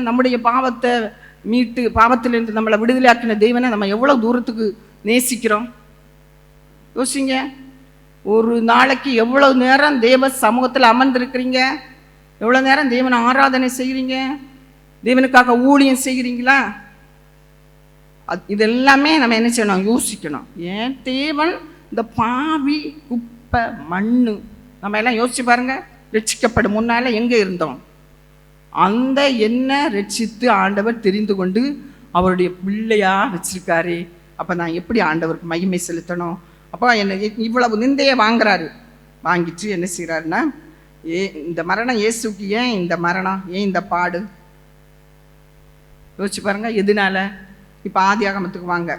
நம்முடைய பாவத்தை மீட்டு, பாவத்திலிருந்து நம்மளை விடுதலையாக்கின தேவனை நம்ம எவ்வளவு தூரத்துக்கு நேசிக்கிறோம் யோசிங்க. ஒரு நாளைக்கு எவ்வளவு நேரம் தேவ சமூகத்தில் அமர்ந்திருக்கிறீங்க? எவ்வளோ நேரம் தேவனை ஆராதனை செய்கிறீங்க? தேவனுக்காக ஊழியம் செய்கிறீங்களா? இதெல்லாமே நம்ம என்ன செய்யணும்? யோசிக்கணும். ஏன் தேவன் இந்த பாவி குப்பை மண்ணு நம்ம எல்லாம் யோசிச்சு பாருங்க. ரட்சிக்கப்படும் முன்னால எங்கே இருந்தோம்? அந்த என்ன ரட்சித்து ஆண்டவர் தெரிந்து கொண்டு அவருடைய பிள்ளையா வச்சிருக்காரு. அப்போ நான் எப்படி ஆண்டவருக்கு மகிமை செலுத்தணும்? அப்போ என்ன இவ்வளவு நிந்தையை வாங்குறாரு. வாங்கிட்டு என்ன செய்கிறாருன்னா, இந்த மரணம் இயேசுக்கு ஏன் இந்த மரணம், ஏன் இந்த பாடு? யோசிச்சு பாருங்க. எதுனால? இப்போ ஆதியாகமத்துக்கு வாங்க,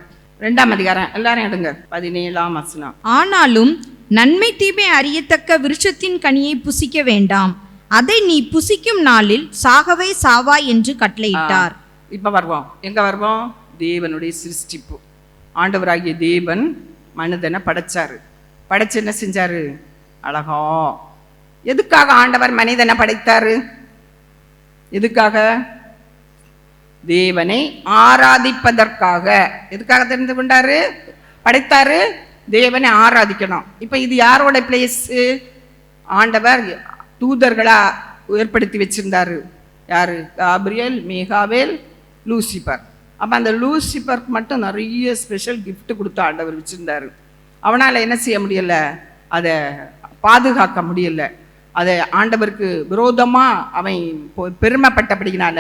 2ஆம் அதிகாரம் எல்லாரும் எடுங்க, 17ஆம் வசனம். ஆனாலும் நன்மை தீமை அறியத்தக்க விருட்சத்தின் கனியை புசிக்க வேண்டாம், அதை நீ புசிக்கும் நாளில் சாகவே சாவாய் என்று கட்டளையிட்டார். இப்போ வருவோம், எங்க வருவோம்? தேவனுடைய சிருஷ்டிப்பு. ஆண்டவராகிய தேவன் மனிதனை படைச்சாரு. படைச்சு என்ன செஞ்சாரு? அழகா. எதுக்காக ஆண்டவர் மனிதனை படைத்தாரு? எதுக்காக? தேவனை ஆராதிப்பதற்காக. எதுக்காக தெரிந்து கொண்டாரு? படைத்தாரு, தேவனை ஆராதிக்கணும். இப்போ இது யாரோட பிளேஸ்? ஆண்டவர் தூதர்களா ஏற்படுத்தி வச்சிருந்தாரு. யாரு? காபிரியல், மீகாவேல், லூசிபர். அப்போ அந்த லூசிபருக்கு மட்டும் நிறைய ஸ்பெஷல் கிஃப்ட் கொடுத்து ஆண்டவர் வச்சிருந்தாரு. அவனால் என்ன செய்ய முடியல? அதை பாதுகாக்க முடியல. அதை ஆண்டவருக்கு விரோதமாக அவன் பெருமைப்பட்டபடினால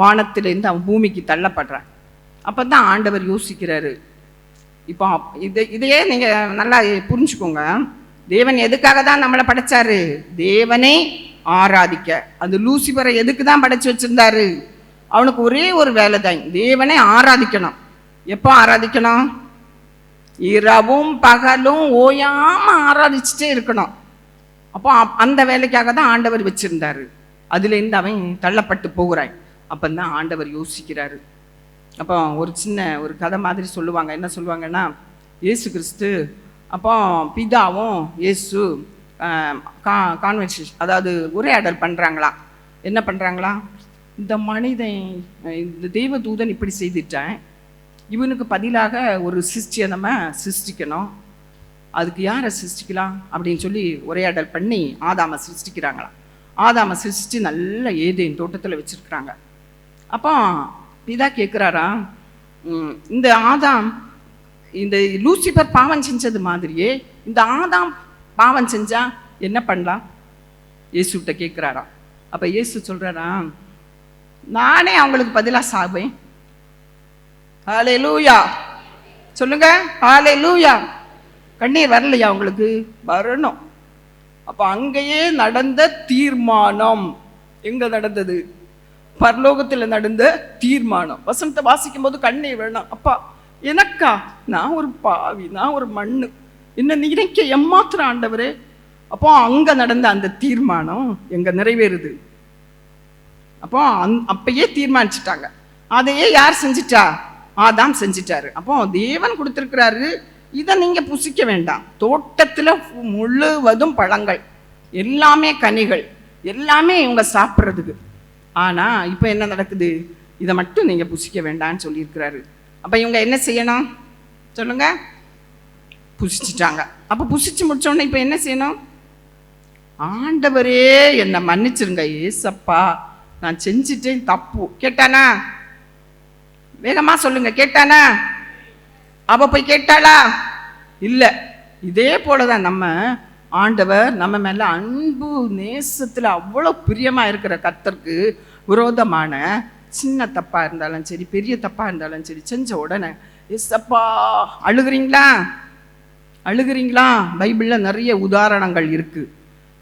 வானத்திலிருந்து அவன் பூமிக்கு தள்ளப்படுறான். அப்போ தான் ஆண்டவர் யோசிக்கிறாரு. இப்போ இதையே நீங்கள் நல்லா புரிஞ்சுக்கோங்க. தேவன் எதுக்காக தான் நம்மளை படைச்சாரு? தேவனை ஆராதிக்க. அந்த லூசிபரை எதுக்கு தான் படைச்சு வச்சிருந்தாரு? அவனுக்கு ஒரே ஒரு வேலை தான், தேவனை ஆராதிக்கணும். எப்போ ஆராதிக்கணும்? இரவும் பகலும் ஓயாம ஆராதிச்சுட்டே இருக்கணும். அப்போ அந்த வேலைக்காக தான் ஆண்டவர் வச்சிருந்தாரு. அதுலேருந்து அவன் தள்ளப்பட்டு போகிறான். அப்போ தான் ஆண்டவர் யோசிக்கிறாரு. அப்போ ஒரு கதை மாதிரி சொல்லுவாங்க. என்ன சொல்லுவாங்கன்னா, இயேசு கிறிஸ்து அப்போ பிதாவும் இயேசு கான்வெர்சேஷன், அதாவது உரையாடல் பண்ணுறாங்களாம். என்ன பண்ணுறாங்களா? இந்த மனிதன், இந்த தெய்வ தூதன் இப்படி செய்துட்டேன், இவனுக்கு பதிலாக ஒரு சிருஷ்டியை நம்ம சிருஷ்டிக்கணும். அதுக்கு யாரை சிருஷ்டிக்கலாம் அப்படின்னு சொல்லி உரையாடல் பண்ணி ஆதாமை சிருஷ்டிக்கிறாங்களாம். ஆதாமை சிருஷ்டிச்சு நல்ல ஏதேன் தோட்டத்தில் வச்சுருக்குறாங்க. அப்போ பிதா கேட்குறாரா, இந்த ஆதாம் இந்த லூசிபர் பாவம் செஞ்சது மாதிரியே இந்த ஆதாம் பாவம் செஞ்சா என்ன பண்ணலாம்? இயேசுகிட்ட கேட்குறாராம். அப்போ இயேசு சொல்கிறாரா, நானே அவங்களுக்கு பதிலாக சாவேன். ஹல்லேலூயா சொல்லுங்க, ஹல்லேலூயா. கண்ணீர் வரலையா உங்களுக்கு? வரணும். அப்போ அங்கேயே நடந்த தீர்மானம். எங்க நடந்தது? பரலோகத்தில் நடந்த தீர்மானம். வசனத்தை வாசிக்கும் போது கண்ணீர் வேணும். அப்பா எனக்கா? நான் ஒரு பாவி, நான் ஒரு மண்ணு, என்ன நினைக்க எம்மாத்திர ஆண்டவரே. அப்போ அங்க நடந்த அந்த தீர்மானம் எங்க நிறைவேறுது. அப்போ அப்பயே தீர்மானிச்சுட்டாங்க. அதையே யார் செஞ்சிட்டா? ஆதாம் செஞ்சிட்டாரு. அப்போ தேவன் கொடுத்துருக்கிறாரு, இதை நீங்க புசிக்க வேண்டாம். தோட்டத்துல முழுவதும் பழங்கள், எல்லாமே கனிகள், எல்லாமே இவங்க சாப்பிட்றதுக்கு. ஆனா இப்ப என்ன நடக்குது? இதை மட்டும் நீங்க புசிக்க வேண்டாம்னு சொல்லியிருக்கிறாரு. அப்ப இவங்க என்ன செய்யணும் சொல்லுங்க? புசிச்சிட்டாங்க. அப்ப புசிச்சு முடிச்சோடனே இப்ப என்ன செய்யணும்? ஆண்டவரே என்னை மன்னிச்சிருங்க ஏசப்பா, நான் செஞ்சிட்டேன் தப்பு. கேட்டானா? வேகமா சொல்லுங்க, கேட்டானா? அவ போய் கேட்டாளா? இல்ல. இதே போலதான் நம்ம ஆண்டவர் நம்ம மேல அன்பு நேசத்துல அவ்வளோ பிரியமா இருக்கிற கர்த்தருக்கு விரோதமான சின்ன தப்பா இருந்தாலும் சரி, பெரிய தப்பா இருந்தாலும் சரி, செஞ்ச உடனே ஏசப்பா அழுகிறீங்களா? பைபிள்ல நிறைய உதாரணங்கள் இருக்கு.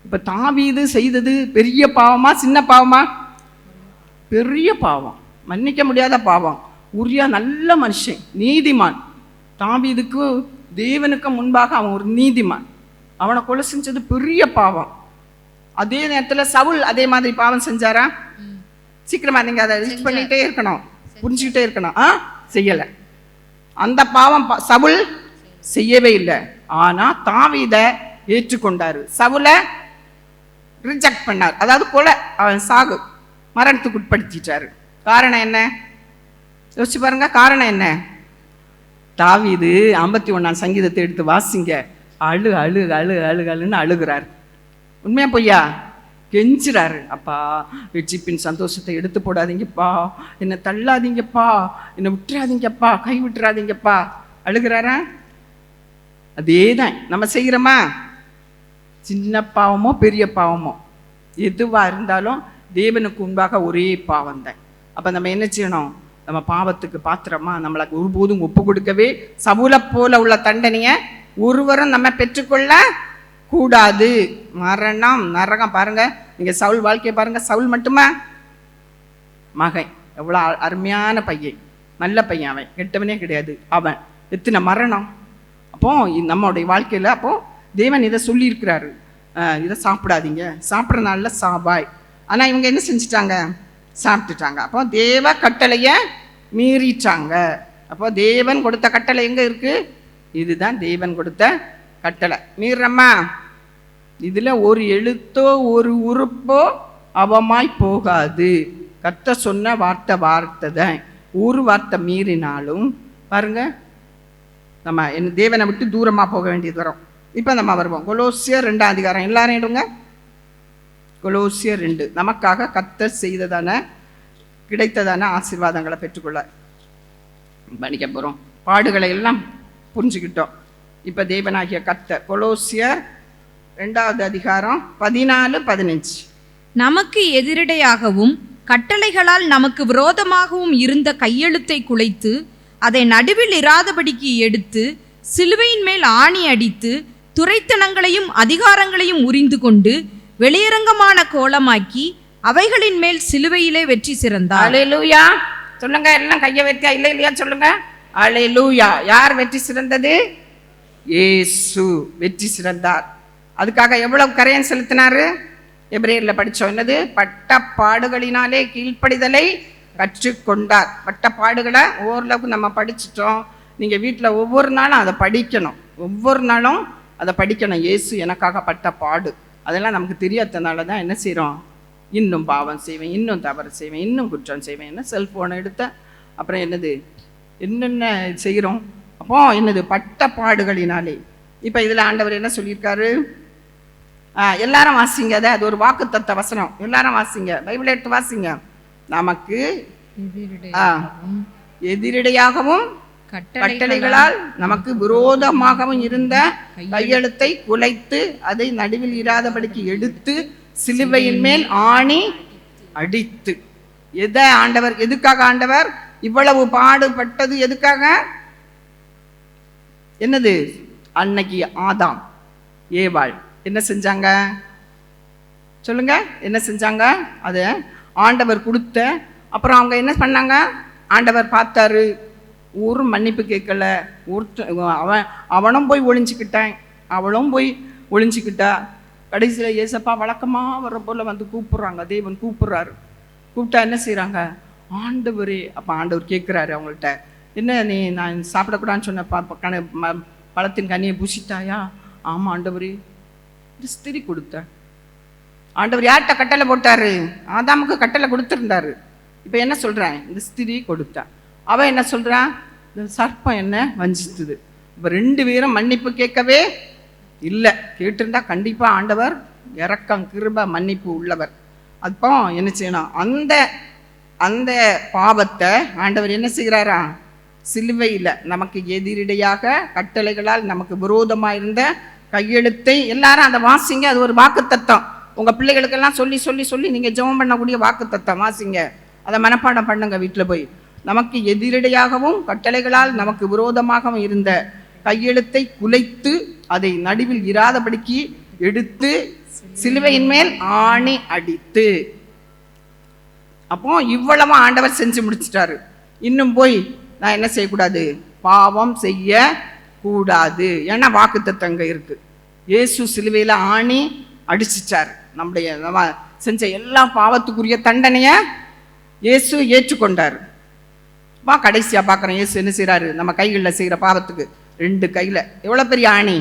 இப்ப தாவீது செய்தது பெரிய பாவமா சின்ன பாவமா? பெரிய பாவம், மன்னிக்க முடியாத பாவம். உரியா நல்ல மனுஷன், நீதிமான். தாவீதுக்கு தேவனுக்கு முன்பாக அவன் ஒரு நீதிமான். அவனை கொலை செஞ்சது பெரிய பாவம். அதே நேரத்தில் சவுல் அதே மாதிரி பாவம் செஞ்சாரா? சீக்கிரமா நீங்க அதை ரிச் பண்ணிட்டே இருக்கணும், புரிஞ்சுக்கிட்டே இருக்கணும். செய்யலை. அந்த பாவம் சவுல் செய்யவே இல்லை. ஆனா தாவீத ஏற்றுக்கொண்டாரு, சவுலை ரிஜெக்ட் பண்ணார். அதாவது கொலை, அவன் சாகு, மரணத்துக்கு உட்படுத்திட்டாரு. காரணம் என்ன? யோசிச்சு பாருங்க, காரணம் என்ன? தாவீது 51ஆம் சங்கீதத்தை எடுத்து வாசிங்க. அழுன்னு அழுகிறார். உண்மையா பொய்யா? கெஞ்சுறாரு, அப்பா வெற்றிப்பின் சந்தோஷத்தை எடுத்து போடாதீங்கப்பா, என்னை தள்ளாதீங்கப்பா, என்னை விட்டுறாதீங்கப்பா, கை விட்டுறாதீங்கப்பா. அழுகிறாரா? அதே தான் நம்ம செய்கிறோமா? சின்ன பாவமோ பெரிய பாவமோ எதுவா இருந்தாலும் தேவனுக்கு முன்பாக ஒரே பாவம் தான். அப்ப நம்ம என்ன செய்யணும்? நம்ம பாவத்துக்கு பாத்திரமா நம்மளை ஒருபோதும் ஒப்பு கொடுக்கவே, சவுலை போல உள்ள தண்டனையை ஒருவரும் நம்ம பெற்றுக்கொள்ள கூடாது. மரணம், நரகம். பாருங்க, நீங்க சவுல் வாழ்க்கையை பாருங்க. சவுல் மட்டுமா? மகன் எவ்வளோ அருமையான பையன், நல்ல பையன், அவன் கெட்டவனே கிடையாது. அவன் எத்தனை மரணம். அப்போ நம்மளுடைய வாழ்க்கையில அப்போ தேவன் இதை சொல்லியிருக்கிறாரு, இதை சாப்பிடாதீங்க, சாப்பிட்றனால சாபாய். ஆனா இவங்க என்ன செஞ்சிட்டாங்க? சாப்பிட்டுட்டாங்க. அப்போ தேவ கட்டளைய மீறிட்டாங்க. அப்போ தேவன் கொடுத்த கட்டளை எங்க இருக்கு? இதுதான் தேவன் கொடுத்த கட்டளை. மீறம்மா, இதுல ஒரு எழுத்தோ ஒரு உறுப்போ அவமாய் போகாது. கர்த்தர் சொன்ன வார்த்தை தான். ஒரு வார்த்தை மீறினாலும் பாருங்க, நம்ம தேவனை விட்டு தூரமா போக வேண்டியது வரும். இப்ப நம்ம வருவோம் கொலோசியர் 2ஆம் அதிகாரம். எல்லாரும் எடுங்க. கொலோசியர் 2. நமக்காக கர்த்தர் செய்ததான கிடைத்ததான ஆசீர்வாதங்களை பெற்றுக்கொள்ள படிக்க போறோம். பாடுகளை எல்லாம் புரிஞ்சுக்கிட்டோம். இப்ப தேவனாகிய கர்த்தர், கொலோசியர் 2ஆவது அதிகாரம் 14-15. நமக்கு எதிரடையாகவும் கட்டளைகளால் நமக்கு விரோதமாகவும் இருந்த கையெழுத்தை குலைத்து அதை நடுவில் இராதபடிக்கு எடுத்து சிலுவையின் மேல் ஆணி அடித்து துரைத்தனங்களையும் அதிகாரங்களையும் உரிந்து கொண்டு வெளியரங்கமான கோலமாக்கி அவைகளின் மேல் சிலுவையிலே வெற்றி சிறந்தார். அல்லேலூயா சொல்லுங்க. எல்லாம் கையை வைக்க இல்லை இல்லையா சொல்லுங்க. அல்லேலூயா. யார் வெற்றி சிறந்தது? இயேசு வெற்றி சிறந்தார். அதுக்காக எவ்வளவு கரையன் செலுத்தினாரு? எபிரேயர்ல படிச்சோம். என்னது? பட்ட பாடுகளினாலே கீழ்ப்படிதலை கற்றுக்கொண்டார். பட்ட பாடுகளை ஓரளவுக்கு நம்ம படிச்சிட்டோம். நீங்க வீட்டில் ஒவ்வொரு நாளும் அதை படிக்கணும். ஒவ்வொரு நாளும் அதை படிக்கணும். இயேசு எனக்காக பட்ட பாடு. அதெல்லாம் நமக்கு தெரியாதனால தான் என்ன செய்கிறோம்? இன்னும் பாவம் செய்வேன், இன்னும் தவறு செய்வேன், இன்னும் குற்றம் செய்வேன். என்ன செல்ஃபோனை எடுத்த அப்புறம் என்னது என்னென்ன செய்கிறோம்? அப்போ என்னது? பட்ட பாடுகளினாலே. இப்போ இதில் ஆண்டவர் என்ன சொல்லியிருக்காரு? எல்லாரும் வாசிங்க. அது ஒரு வாக்குத்தத்த வசனம். எல்லாரும் வாசிங்க, பைபிளை எடுத்து வாசிங்க. நமக்கு எதிரடையாகவும் கட்டளைகளால் நமக்கு விரோதமாகவும் இருந்த கையெழுத்தை குலைத்து அதை நடுவில் இராதபடிக்கு எடுத்து சிலுவையின் மேல் ஆணி அடித்து. எதை ஆண்டவர், எதுக்காக ஆண்டவர் இவ்வளவு பாடுபட்டது? எதுக்காக? என்னது? அன்னைக்கு ஆதாம் ஏவாள் என்ன செஞ்சாங்க சொல்லுங்க? என்ன செஞ்சாங்க? அது ஆண்டவர் கொடுத்த. அப்புறம் அவங்க என்ன பண்ணாங்க? ஆண்டவர் பார்த்தாரு, ஒரு மன்னிப்பு கேட்கல. அவனும் போய் ஒளிஞ்சுக்கிட்டான், அவளும் போய் ஒளிஞ்சுக்கிட்டா. கடைசியில் ஏசப்பா வழக்கமாக வர போல வந்து கூப்பிட்றாங்க. தேவன் கூப்பிட்றாரு. கூப்பிட்டா என்ன செய்கிறாங்க? ஆண்டவரே. அப்போ ஆண்டவர் கேட்குறாரு அவங்கள்ட்ட, என்ன நீ நான் சாப்பிடக்கூடாதுன்னு சொன்ன பழத்தின் கனியை பூசிட்டாயா? ஆமாம் ஆண்டவரே. ஸ்திரி கொடுத்த. ஆண்டவர் யார்கிட்ட கட்டளை போட்டாரு? ஆதாமுக்கு கட்டளை கொடுத்துருந்தாரு. இப்போ என்ன சொல்கிறேன்? இந்த ஸ்திரி கொடுத்தா. அவன் என்ன சொல்கிறான்? இந்த சர்ப்பம் என்ன வஞ்சித்துது. இப்போ 2 பேரும் மன்னிப்பு கேட்கவே இல்லை. கேட்டிருந்தா கண்டிப்பாக ஆண்டவர் இரக்கம், கிருபை, மன்னிப்பு உள்ளவர். அப்போ என்ன செய்யணும்? அந்த பாவத்தை ஆண்டவர் என்ன செய்கிறாரா? சிலுவையில் நமக்கு எதிரடையாக கட்டளைகளால் நமக்கு விரோதமாக இருந்த கையெழுத்தை எல்லாரும் அதை வாசிங்க. அது ஒரு வாக்குத்தத்தம். உங்கள் பிள்ளைகளுக்கெல்லாம் சொல்லி சொல்லி சொல்லி நீங்கள் ஜெபம் பண்ணக்கூடிய வாக்குத்தத்தம் வாசிங்க. அதை மனப்பாடம் பண்ணுங்க வீட்டில் போய். நமக்கு எதிரடையாகவும் கட்டளைகளால் நமக்கு விரோதமாகவும் இருந்த கையெழுத்தை குலைத்து அதை நடுவில் இராதபடிக்கு எடுத்து சிலுவையின் மேல் ஆணி அடித்து. அப்போ இவ்வளவு ஆண்டவர் செஞ்சு முடிச்சிட்டாரு. இன்னும் போய் நான் என்ன செய்யக்கூடாது? பாவம் செய்ய கூடாது. ஏன்னா வாக்குத்தத்தங்க இருக்கு. இயேசு சிலுவையில் ஆணி அடிச்சிட்டார். நம்ம செஞ்ச எல்லா பாவத்துக்குரிய தண்டனைய இயேசு ஏற்றுக்கொண்டார். கடைசியா பார்க்குறோம் இயேசு என்ன செய்யறாரு? நம்ம கைகளில் செய்கிற பாவத்துக்கு 2 கையில் எவ்வளோ பெரிய ஆணி,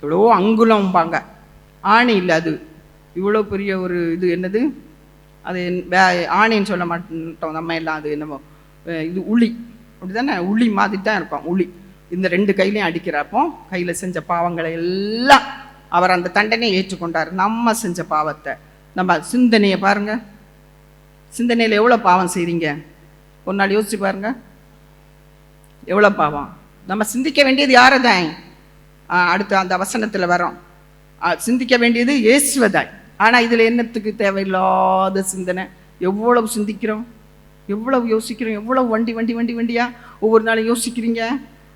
எவ்வளோ அங்குலம்பாங்க. ஆணி இல்லை, அது இவ்வளோ பெரிய ஒரு இது. என்னது அது? ஆணின்னு சொல்ல மாட்டோம் நம்ம எல்லாம். அது என்னமோ இது உளி, அப்படி தானே? உளி மாதிரி தான் இருக்கும் உளி. இந்த 2 கையிலையும் அடிக்கிறப்போ கையில் செஞ்ச பாவங்களை எல்லாம் அவர் அந்த தண்டனையை ஏற்றுக்கொண்டார். நம்ம செஞ்ச பாவத்தை, நம்ம சிந்தனையை பாருங்க. சிந்தனையில் எவ்வளோ பாவம் செய்கிறீங்க? ஒரு நாள் யோசிச்சு பாருங்க, எவ்வளோ பாவம். நம்ம சிந்திக்க வேண்டியது யாரதான்? அடுத்து அந்த வசனத்தில் வரோம், சிந்திக்க வேண்டியது இயேசுவதாய். ஆனால் இதில் என்னத்துக்கு தேவையில்லாத சிந்தனை. எவ்வளவு சிந்திக்கிறோம், எவ்வளவு யோசிக்கிறோம், எவ்வளவு வண்டியா ஒவ்வொரு நாளும் யோசிக்கிறீங்க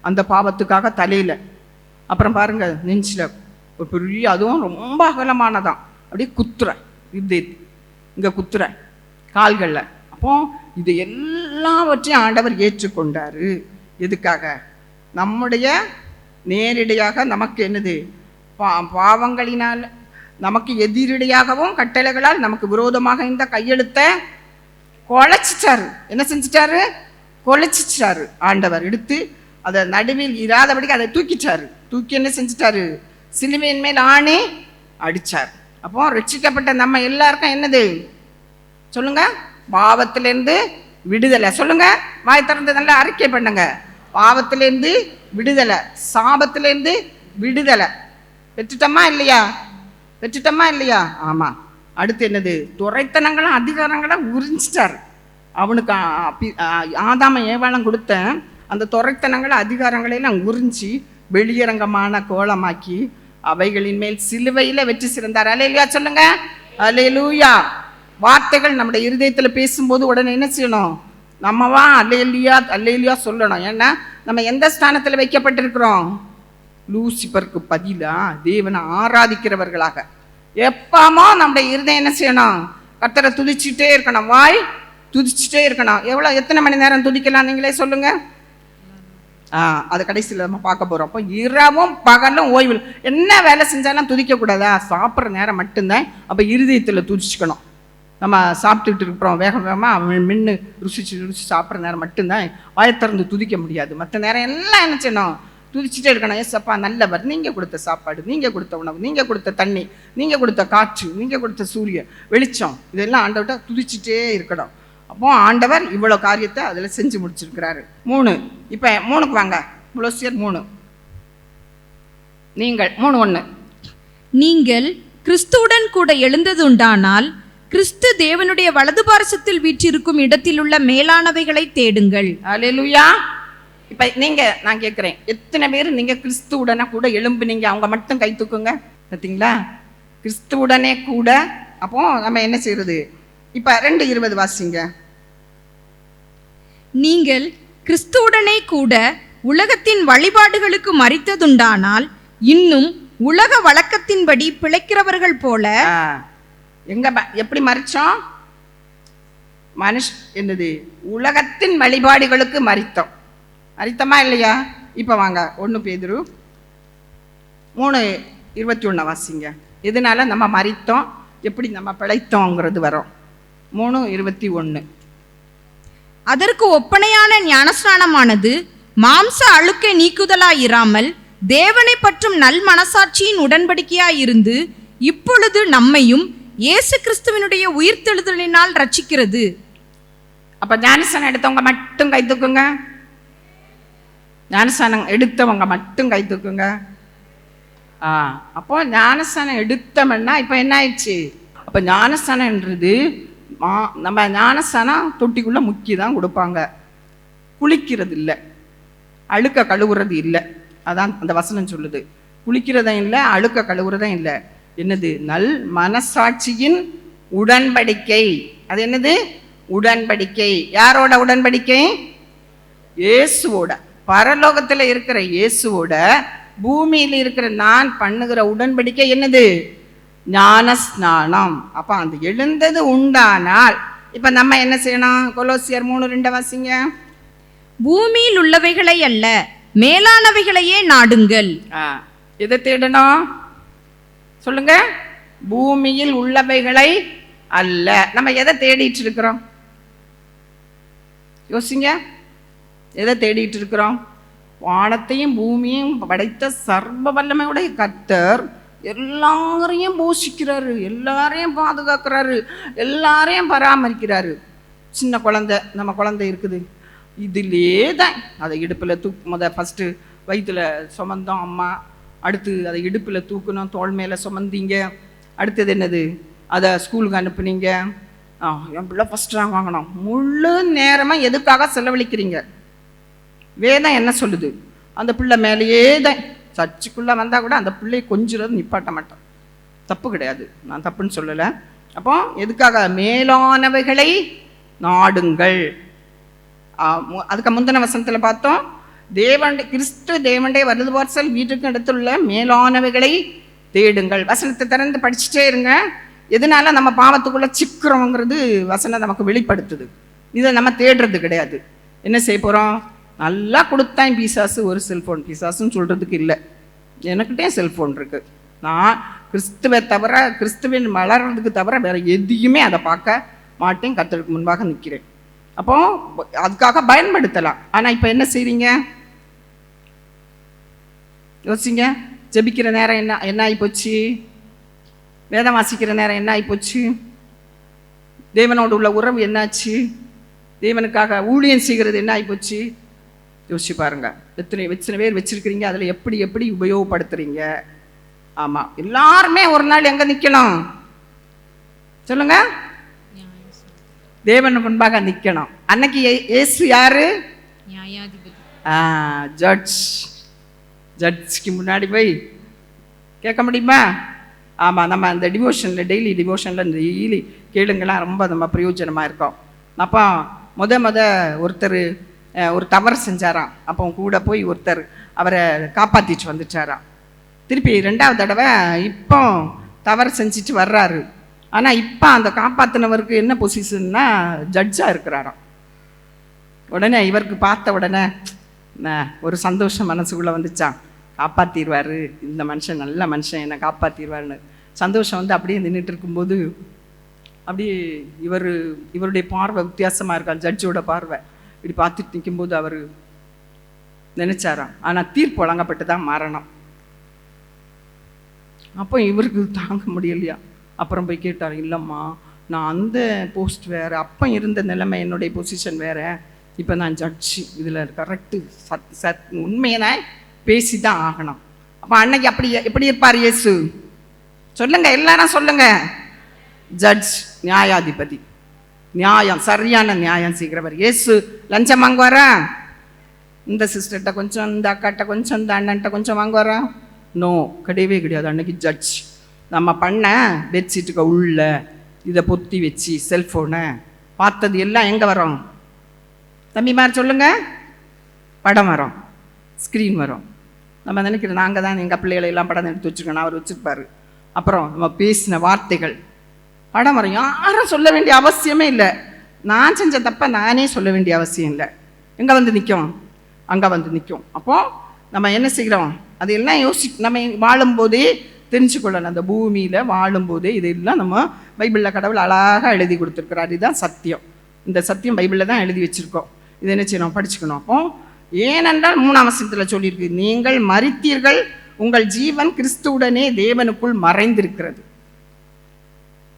அந்த பாவத்துக்காக தலையில். அப்புறம் பாருங்க நெஞ்சில் ஒரு பெரிய, அதுவும் ரொம்ப அகலமானதான், அப்படியே குத்துற இது இங்கே குத்துற கால்களில். அப்போ இது எல்லாவற்றையும் ஆண்டவர் ஏற்றுக்கொண்டாரு. எதுக்காக? நம்முடைய நேரடியாக நமக்கு என்னது? பாவங்களினால் நமக்கு எதிரடையாகவும் கட்டளைகளால் நமக்கு விரோதமாக இந்த கையெழுத்தை குலைச்சிட்டாரு. என்ன செஞ்சிட்டாரு? குலைச்சிட்டாரு. ஆண்டவர் எடுத்து அதை நடுவில் இராதபடிக்கு அதை தூக்கிட்டாரு. தூக்கி என்ன செஞ்சிட்டாரு? சிலுவையின் மேல் ஆணி அடிச்சார். அப்போ ரட்சிக்கப்பட்ட நம்ம எல்லாருக்கும் என்னது சொல்லுங்க? பாவத்திலேருந்து விடுதலை. சொல்லுங்க, வாய் திறந்து நல்லா அறிக்கை பண்ணுங்க. பாவத்திலேருந்து விடுதலை, சாபத்திலேருந்து விடுதலை பெற்றுட்டோமா இல்லையா? பெற்றுட்டோமா இல்லையா? ஆமா. அடுத்து என்னது? துரைத்தனங்களும் அதிகாரங்களும் உறிஞ்சிட்டார். அவனுக்கு ஆதாம ஏவாளம் கொடுத்த அந்த துரைத்தனங்களை அதிகாரங்களையெல்லாம் உறிஞ்சி வெளியரங்கமான கோலமாக்கி அவைகளின் மேல் சிலுவையில் வெற்றி சிறந்தார். அல்லேலூயா சொல்லுங்க, அல்லேலூயா. வார்த்தைகள் நம்முடைய இருதயத்தில் பேசும்போது உடனே என்ன செய்யணும்? நம்மவா அல்லேலூயா அல்லேலூயா சொல்லணும். ஏன்னா நம்ம எந்த ஸ்தானத்தில் வைக்கப்பட்டிருக்கிறோம்? லூசிபருக்கு பதிலாக தேவனை ஆராதிக்கிறவர்களாக. எப்பமோ நம்முடைய இருதயம் என்ன செய்யணும்? கர்த்தரை துதிச்சுட்டே இருக்கணும். வாய் துதிச்சுட்டே இருக்கணும். எத்தனை மணி நேரம் துதிக்கலாம் நீங்களே சொல்லுங்க. அது கடைசியில் நம்ம பார்க்க போகிறோம். அப்போ இரவும் பகலும் ஓய்வு, என்ன வேலை செஞ்சாலும் துதிக்கக்கூடாதா? சாப்பிட்ற நேரம் மட்டும்தான். அப்போ இருதயத்தில் துதிச்சுக்கணும். நம்ம சாப்பிட்டுட்டு இருக்கிறோம் வேக வேகமாக மின்னு ருசிச்சு சாப்பிட்ற நேரம் மட்டும்தான் வாயத்திறந்து துதிக்க முடியாது. மற்ற நேரம் எல்லாம் என்ன செய்யணும்? துதிச்சுட்டே இருக்கணும். ஏசப்பா நல்லவர், நீங்கள் கொடுத்த சாப்பாடு, நீங்கள் கொடுத்த உணவு, நீங்கள் கொடுத்த தண்ணி, நீங்கள் கொடுத்த காற்று, நீங்கள் கொடுத்த சூரிய வெளிச்சம், இதெல்லாம் ஆண்டவர்கிட்ட துதிச்சுட்டே இருக்கணும். அப்போ ஆண்டவர் இவ்வளோ காரியத்தை அதில் செஞ்சு முடிச்சிருக்கிறாரு. 3. இப்போ 3க்கு வாங்க. கொலோசியர் 3 நீங்கள் 3:1. நீங்கள் கிறிஸ்துவுடன் கூட எழுந்ததுண்டானால் கிறிஸ்து தேவனுடைய வலது பாரசத்தில் வீற்றிருக்கும் இடத்தில் உள்ள மேலானவைகளை தேடுங்கள். அல்லேலூயா. இப்போ நான் கேட்குறேன், எத்தனை பேர் நீங்கள் கிறிஸ்துவுடனே கூட எழும்புனீங்க? அவங்க மட்டும் கை தூக்குங்க. பார்த்தீங்களா? கிறிஸ்துவுடனே கூட. அப்போ நம்ம என்ன செய்யறது? இப்போ 2:20 வாசிங்க. நீங்கள் கிறிஸ்துவுடனே கூட உலகத்தின் வழிபாடுகளுக்கு மரித்ததுண்டானால் இன்னும் உலக வழக்கத்தின்படி பிழைக்கிறவர்கள் போல. எப்படி மரிச்சோம்? என்னது? உலகத்தின் வழிபாடுகளுக்கு மரித்தோமா இல்லையா? இப்போ வாங்க 1 பேதுரு 3:21 வாசிங்க. இதனால நம்ம மரித்தோம், எப்படி நம்ம பிழைத்தோங்கிறது வரும். 3:21. அதற்கு ஒப்பனையான ஞானஸ்நானமானது மாம்ச அழுக்கை நீக்குதலாயிராமல் தேவனை பற்றும் நல் மனசாட்சியின் உடன்படிக்கையாயிருந்து இப்பொழுது நம்மையும் இயேசு கிறிஸ்துவினுடைய உயிர்த்தெழுதலினால் ரட்சிக்கிறது. அப்ப ஞானஸ்நானம் எடுத்தவங்க மட்டும் கை தூக்குங்க. ஞானஸ்நானம் எடுத்தவங்க மட்டும் கை தூக்குங்க. அப்போ ஞானஸ்நானம் எடுத்தோம்னா இப்போ என்ன ஆயிடுச்சு? அப்போ ஞானஸ்நானம்ன்றது நம்ம ஞானஸ்நானம் தொட்டிக்குள்ளே முக்கி தான் கொடுப்பாங்க. குளிக்கிறது இல்லை, அழுக்க கழுவுறது இல்லை. அதான் அந்த வசனம் சொல்லுது. குளிக்கிறதும் இல்லை, அழுக்க கழுவுறதும் இல்லை. என்னது? நல் மனசாட்சியின் உடன்படிக்கை. அது என்னது? உடன்படிக்கை. யாரோட உடன்படிக்கை? இயேசுவோட. பரலோகத்தில் இருக்கிற இயேசுவோட பூமியில் இருக்கிற நான் பண்ணுகிற உடன்படிக்கை என்னது? ஞான ஸ்நானம். அப்ப அந்த எழுந்தது உண்டானால் இப்ப நம்ம என்ன செய்யணும்? கொலோசியர் 3:2 வாசிங்க. பூமியில் உள்ளவைகளை அல்ல, மேலானவைகளையே நாடுங்கள். எதை தேடணும் சொல்லுங்க? பூமியில் உள்ளவைகளை அல்ல. நம்ம எதை தேடிட்டு இருக்கிறோம்? யோசிங்க. எதை தேடிட்டு இருக்கிறோம்? வானத்தையும் பூமியையும் படைத்த சர்வ வல்லமையுடைய கர்த்தர் எல்லாரையும் போஷிக்கிறாரு, எல்லாரையும் பாதுகாக்கிறாரு, எல்லாரையும் பராமரிக்கிறாரு. சின்ன குழந்தை, நம்ம குழந்தை இருக்குது, இதிலே தான் அதை இடுப்பில் ஃபஸ்ட்டு வயிற்றுல சுமந்தோம் அம்மா, அடுத்து அதை இடுப்பில் தூக்கணும், தோள் மேலே சுமந்தீங்க, அடுத்தது என்னது? அதை ஸ்கூலுக்கு அனுப்புனீங்க, என் பிள்ளை ஃபஸ்ட் ரேங்க் வாங்கணும். முழு நேரமாக எதுக்காக செலவழிக்கிறீங்க? வேதம் என்ன சொல்லுது? அந்த பிள்ளை மேலேயே தான். சர்ச்சுக்குள்ளே வந்தால் கூட அந்த பிள்ளையை கொஞ்சம் நிப்பாட்ட மாட்டோம். தப்பு கிடையாது, நான் தப்புன்னு சொல்லலை. அப்போ எதுக்காக? மேலானவைகளை நாடுங்கள். அதுக்கு முந்தின வசனத்தில் பார்த்தோம், கிறிஸ்து தேவண்டே வருது வாசல் வீட்டுக்கு இடத்துள்ள மேலானவைகளை தேடுங்கள். வசனத்தை திறந்து படிச்சுட்டே இருங்க. எதனால நம்ம பாவத்துக்குள்ளே சிக்கிறோங்கிறது வசனம் நமக்கு வெளிப்படுத்துது. இதை நம்ம தேடுறது கிடையாது. என்ன செய்ய போகிறோம்? நல்லா கொடுத்தான் பிசாசு. ஒரு செல்ஃபோன் பிசாசுன்னு சொல்கிறதுக்கு இல்லை, எனக்கிட்டே செல்ஃபோன் இருக்குது. நான் கிறிஸ்துவை தவிர, கிறிஸ்துவின் வளர்றதுக்கு தவிர வேறு எதையுமே அதை பார்க்க மாட்டேன். கர்த்தருக்கு முன்பாக நிற்கிறேன். அப்போ அதுக்காக பயன்படுத்தலாம். ஆனால் இப்போ என்ன செய்றீங்க? யோசிங்க. ஜெபிக்கிற நேரம் என்ன ஆகிப்போச்சு? வேதம் வாசிக்கிற நேரம் என்ன ஆகிப்போச்சு? தேவனோடு உள்ள உறவு என்னாச்சு? தேவனுக்காக ஊழியம் செய்கிறது என்ன ஆகிப்போச்சு? யோசிச்சு பாருங்க. எத்தனை பேர் வச்சிருக்கிறீங்க, அதில் எப்படி உபயோகப்படுத்துறீங்க? ஆமாம், எல்லாருமே ஒரு நாள் எங்கே நிற்கணும் சொல்லுங்க? தேவன் முன்பாக நிற்கணும். அன்னைக்கு இயேசு யாரு? ஜட்ஜ்க்கு முன்னாடி போய் கேட்க முடியுமா? ஆமாம், நம்ம அந்த டிவோஷனில், டெய்லி டிவோஷனில் டெய்லி கேளுங்களாம், ரொம்ப நம்ம பிரயோஜனமாக இருக்கும். அப்போ ஒருத்தர் ஒரு தவறு செஞ்சாராம். அப்போ கூட போய் ஒருத்தர் அவரை காப்பாற்றிட்டு வந்துட்டாராம். திருப்பி 2வது தடவை இப்போ தவறு செஞ்சுட்டு வர்றாரு. ஆனால் இப்போ அந்த காப்பாற்றினவருக்கு என்ன பொசிஷன்னா ஜட்ஜாக இருக்கிறாராம். உடனே இவருக்கு பார்த்த உடனே ஒரு சந்தோஷம் மனசுக்குள்ளே வந்துச்சான். காப்பாற்றிடுவார் இந்த மனுஷன், நல்ல மனுஷன், என்னை காப்பாற்றிடுவார்னு சந்தோஷம் வந்து அப்படியே நின்றுட்டு இருக்கும்போது அப்படியே இவருடைய பார்வை வித்தியாசமாக இருக்கா. ஜட்ஜோட பார்வை இப்படி பார்த்துட்டு நிற்கும்போது அவர் நினைச்சாராம், ஆனால் தீர்ப்பு வழங்கப்பட்டு தான் மரணம். அப்போ இவருக்கு தாங்க முடியலையா. அப்புறம் போய் கேட்டார், இல்லைம்மா நான் அந்த போஸ்ட் வேறு, அப்போ இருந்த நிலைமை என்னுடைய பொசிஷன் வேறு, இப்போ நான் ஜட்ஜி, இதில் கரெக்டு உண்மையை நான் பேசி தான் ஆகணும். அப்போ அன்னைக்கு எப்படி இருப்பார் இயேசு? சொல்லுங்க, எல்லாரும் சொல்லுங்க. ஜட்ஜ், நியாயாதிபதி, நியாயம், சரியான நியாயம் செய்கிறவர். இயேசு லஞ்சம் வாங்குவாரா? இந்த சிஸ்டர்கிட்ட கொஞ்சம், இந்த அக்காட்ட கொஞ்சம், இந்த அண்ணன்ட்ட கொஞ்சம் வாங்குவாரா? நோ, கிடையவே கிடையாது. அன்னைக்கு ஜட்ஜ். நம்ம பண்ண பெட்ஷீட்டுக்கு உள்ள இதை பொத்தி வச்சு செல்ஃபோனை பார்த்தது எல்லாம் எங்கே வரும்? தம்பிமார் சொல்லுங்க. படம் வரும், ஸ்க்ரீன் வரும். நம்ம நினைக்கிறோம் நாங்கள் தான் எங்கள் பிள்ளைகளை எல்லாம் படம் எடுத்து வச்சுருக்கோம், அவர் வச்சுருப்பார். அப்புறம் நம்ம பேசின வார்த்தைகள் படம் வரும். யாரும் சொல்ல வேண்டிய அவசியமே இல்லை. நான் செஞ்ச தப்பை நானே சொல்ல வேண்டிய அவசியம் இல்லை. எங்கே வந்து நிற்கும்? அங்கே வந்து நிற்கும். அப்போது நம்ம என்ன செய்கிறோம்? அதையெல்லாம் நம்ம வாழும்போதே தெரிஞ்சுக்கொள்ளணும். அந்த பூமியில் வாழும்போதே இதெல்லாம் நம்ம பைபிளில் கடவுள் அழகாக எழுதி கொடுத்துருக்குறாரு. இதுதான் சத்தியம். இந்த சத்தியம் பைபிளில் தான் எழுதி வச்சுருக்கோம். இதை என்ன செய்யணும்? படிச்சுக்கணும். அப்போ ஏனென்றால் 3ஆம் வசனத்தில் சொல்லியிருக்கு, நீங்கள் மரித்தீர்கள், உங்கள் ஜீவன் கிறிஸ்துவுடனே தேவனுக்குள் மறைந்திருக்கிறது.